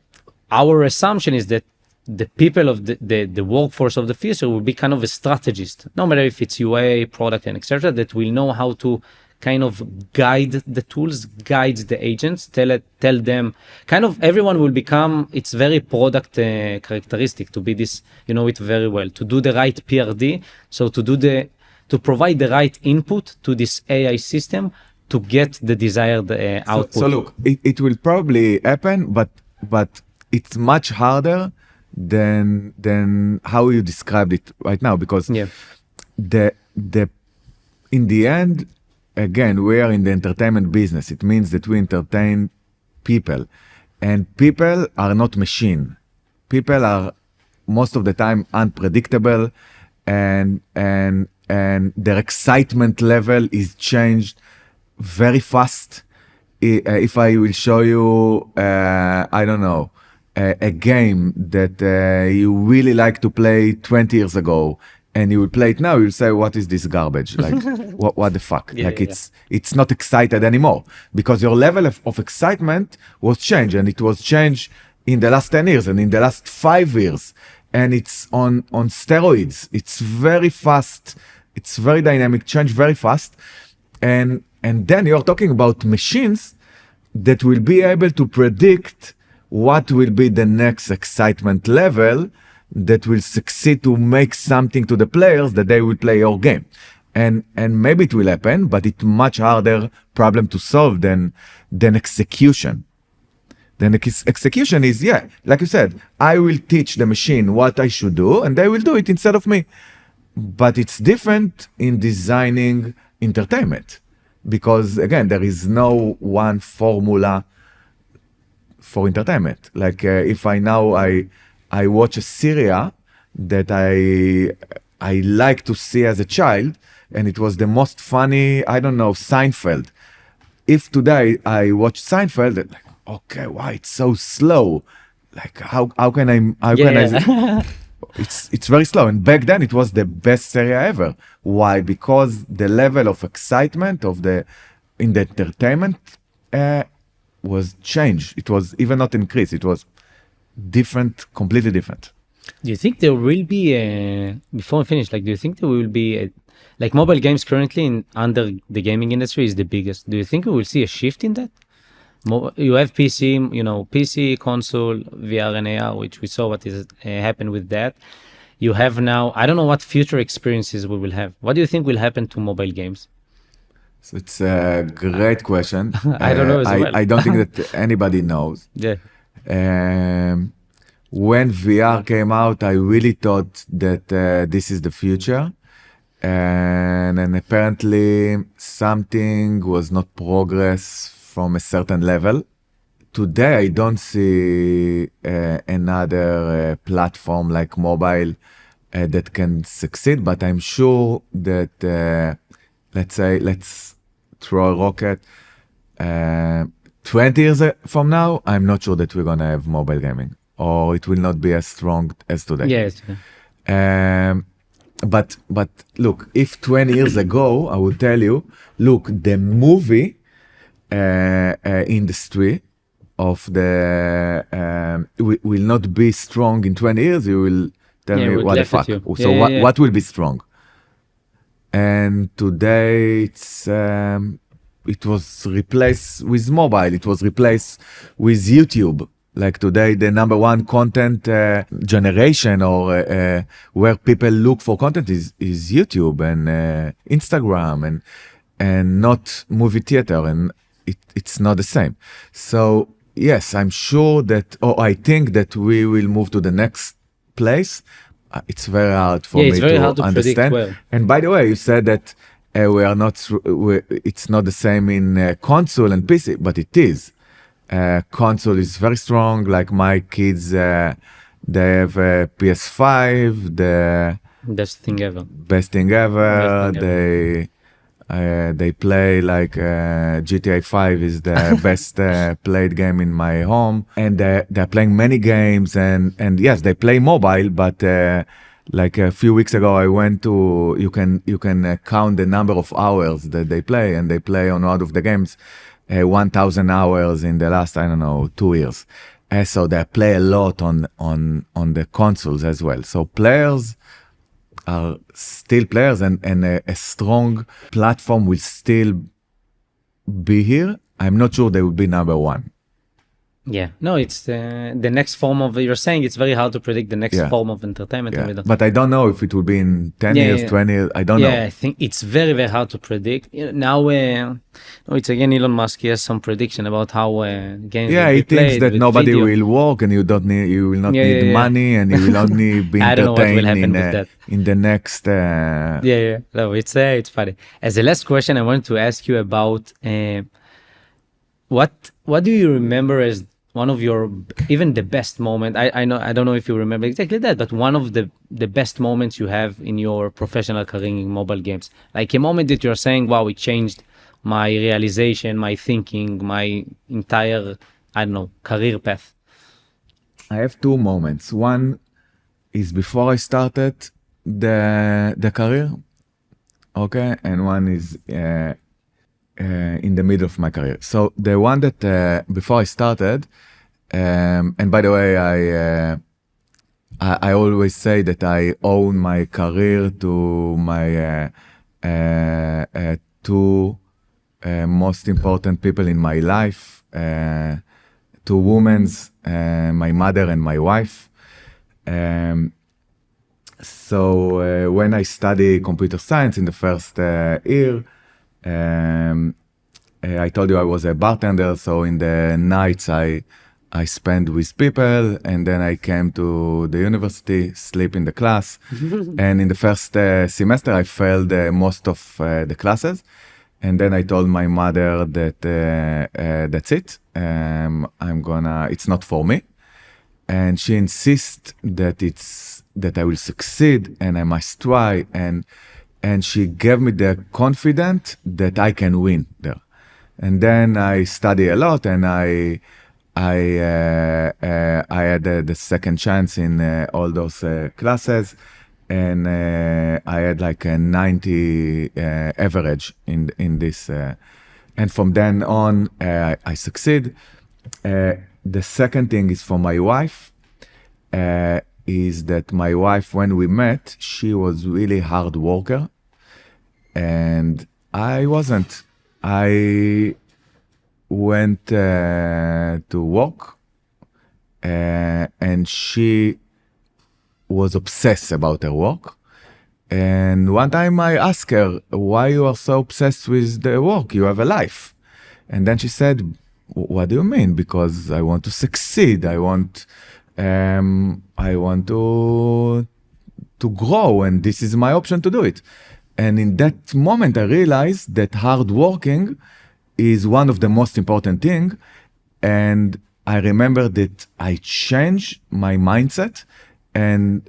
our assumption is that the people of the workforce of the future will be kind of a strategist, no matter if it's UA, product, and etc., that will know how to kind of guide the tools, guide the agents, tell them, kind of everyone will become, it's very product characteristic to be this, it very well, to do the right PRD, so to provide the right input to this AI system to get the desired output. So look, it will probably happen, but it's much harder than how you described it right now, because in the end, again, we are in the entertainment business. It means that we entertain people, and people are not machine. People are most of the time unpredictable, and their excitement level is changed very fast. If I will show you, I don't know, a game that you really like to play 20 years ago, and you will play it now, you'll say, what is this garbage? Like, what the fuck? It's not excited anymore, because your level of excitement was changed, and it was changed in the last 10 years and in the last 5 years. And it's on steroids. It's very fast. It's very dynamic, change very fast. And then you're talking about machines that will be able to predict what will be the next excitement level that will succeed to make something to the players that they will play your game. And maybe it will happen, but it's much harder problem to solve than execution. Then execution is, like you said, I will teach the machine what I should do, and they will do it instead of me. But it's different in designing entertainment, because again, there is no one formula for entertainment. Like if I watch a series that I like to see as a child, and it was the most funny, I don't know, Seinfeld. If today I watch Seinfeld, like, okay, why it's so slow? Like how can I? It's very slow. And back then it was the best series ever. Why? Because the level of excitement in the entertainment was changed. It was even not increased. It was different, completely different. Do you think there will be before I finish, like, do you think there will be like mobile games currently under the gaming industry is the biggest? Do you think we will see a shift in that? You have PC, console, VR and AR, which we saw what is happened with that. You have now, I don't know what future experiences we will have. What do you think will happen to mobile games? So it's a great question. I don't know as well. I don't think that anybody knows. Yeah. When VR came out, I really thought that this is the future. And apparently something was not progress from a certain level. Today, I don't see another platform like mobile that can succeed, but I'm sure that, let's throw a rocket. 20 years from now, I'm not sure that we're going to have mobile gaming, or it will not be as strong as today. Yes. But look, if 20 years ago, I would tell you, look, the movie industry of the will not be strong in 20 years, you will tell me what the fuck. So what will be strong? And today it was replaced with mobile. It was replaced with YouTube. Like today, the number one content generation or where people look for content is YouTube and Instagram and not movie theater, and it's not the same. So yes, I'm sure that, or I think that we will move to the next place. It's very hard for me to understand. Well. And by the way, you said that it's not the same in console and PC, but it is. Console is very strong. Like my kids, they have a PS5. The best thing ever. Best thing ever. They play like GTA 5 is the best played game in my home, and they're playing many games. And yes, they play mobile, but like a few weeks ago, I went to you can count the number of hours that they play, and they play on one of the games. 1,000 hours in the last, 2 years. So they play a lot on the consoles as well. So players are still players, and a strong platform will still be here. I'm not sure they will be number one. Yeah, no, it's the next form of, you're saying it's very hard to predict the next Yeah. form of entertainment. And we Yeah. don't. But I don't know if it will be in 10 Yeah, years, yeah. 20 years. I don't Yeah, know. I think it's very, very hard to predict. Now, it's again Elon Musk. He has some prediction about how games Yeah, will he be thinks played that with nobody video. will work and you will not Yeah, need yeah, yeah. money and you will only be I don't know what will entertained happen with that. in the next. Yeah, yeah. No, it's funny. As a last question, I wanted to ask you about what do you remember as one of your even the best moment? I know I don't know if you remember exactly that, but one of the best moments you have in your professional career in mobile games, like a moment that you're saying, "Wow, it changed my realization, my thinking, my entire I don't know career path." I have two moments. One is before I started the career, okay, and one is in the middle of my career. So the one that before I started, and by the way, I always say that I owe my career to my two most important people in my life, two women, my mother and my wife. So when I study computer science in the first year, I told you I was a bartender, so in the nights I spent with people, and then I came to the university, sleep in the class. And in the first semester, I failed most of the classes. And then I told my mother that that's it. It's not for me. And she insists that I will succeed and I must try. And she gave me the confidence that I can win there. And then I study a lot, and I had the second chance in all those classes, and I had like a 90 average in this. And from then on, I succeed. The second thing is for my wife, is that my wife, when we met, she was really hard worker, and I wasn't. I went to work, and she was obsessed about her work. And one time I asked her, why you are so obsessed with the work? You have a life. And then she said, what do you mean? Because I want to succeed. I want to grow, and this is my option to do it. And in that moment, I realized that hard working is one of the most important things. And I remember that I changed my mindset, and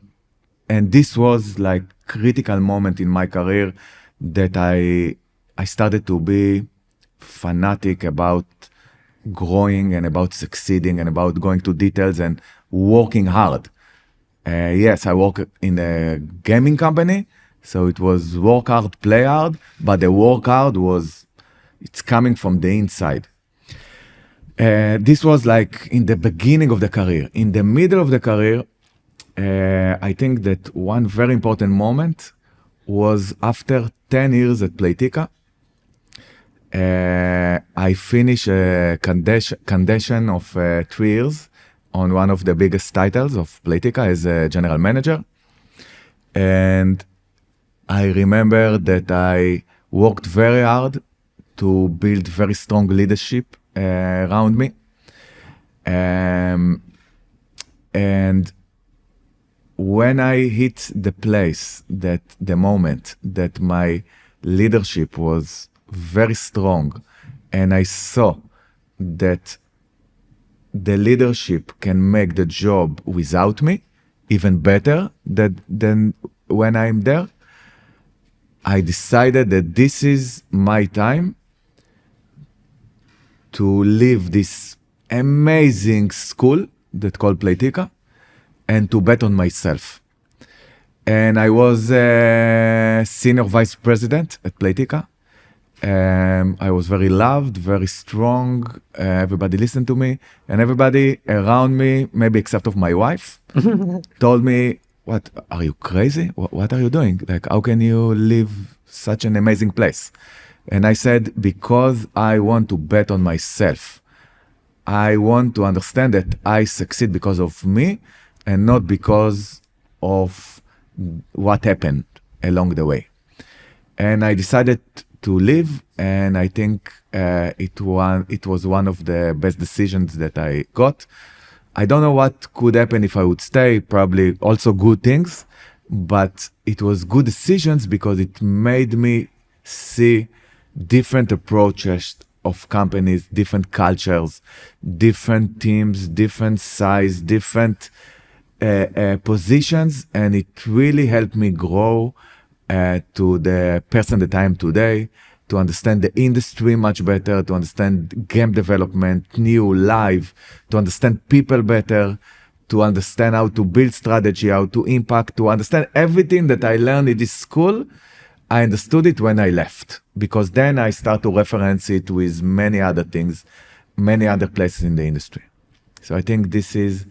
this was like critical moment in my career that I started to be fanatic about growing and about succeeding and about going to details and working hard. Yes, I work in a gaming company, so it was work hard, play hard, but the work hard it's coming from the inside. This was like in the beginning of the career. In the middle of the career, I think that one very important moment was after 10 years at Playtika. I finished a condition of 3 years on one of the biggest titles of Playtika as a general manager. And I remember that I worked very hard to build very strong leadership around me. And when I hit the place, that the moment that my leadership was very strong, and I saw that the leadership can make the job without me even better than when I'm there, I decided that this is my time to leave this amazing school that called Playtika and to bet on myself. And I was a senior vice president at Playtika. I was very loved, very strong. Everybody listened to me, and everybody around me, maybe except of my wife, told me, "What, are you crazy? What are you doing? Like, how can you leave such an amazing place?" And I said, because I want to bet on myself. I want to understand that I succeed because of me and not because of what happened along the way. And I decided to leave, and I think it was one of the best decisions that I got. I don't know what could happen if I would stay, probably also good things, but it was good decisions because it made me see different approaches of companies, different cultures, different teams, different size, different positions, and it really helped me grow to the person that I am today, to understand the industry much better, to understand game development, new, live, to understand people better, to understand how to build strategy, how to impact, to understand everything that I learned in this school. I understood it when I left, because then I start to reference it with many other things, many other places in the industry. So I think this is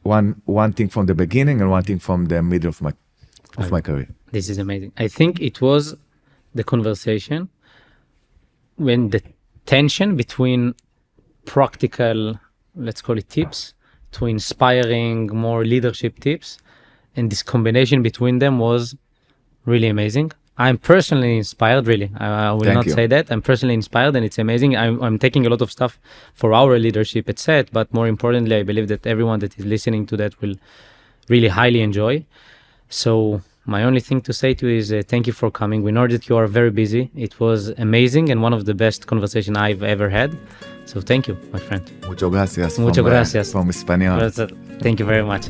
one thing from the beginning and one thing from the middle of my career. This is amazing. I think it was the conversation when the tension between practical, let's call it tips, to inspiring more leadership tips, and this combination between them was really amazing. I'm personally inspired, really. I will not say that. I'm personally inspired, and it's amazing. I'm taking a lot of stuff for our leadership at SET, but more importantly, I believe that everyone that is listening to that will really highly enjoy. So my only thing to say to you is thank you for coming. We know that you are very busy. It was amazing and one of the best conversations I've ever had. So thank you, my friend. Muchas gracias. Muchas gracias. From Español. Thank you very much.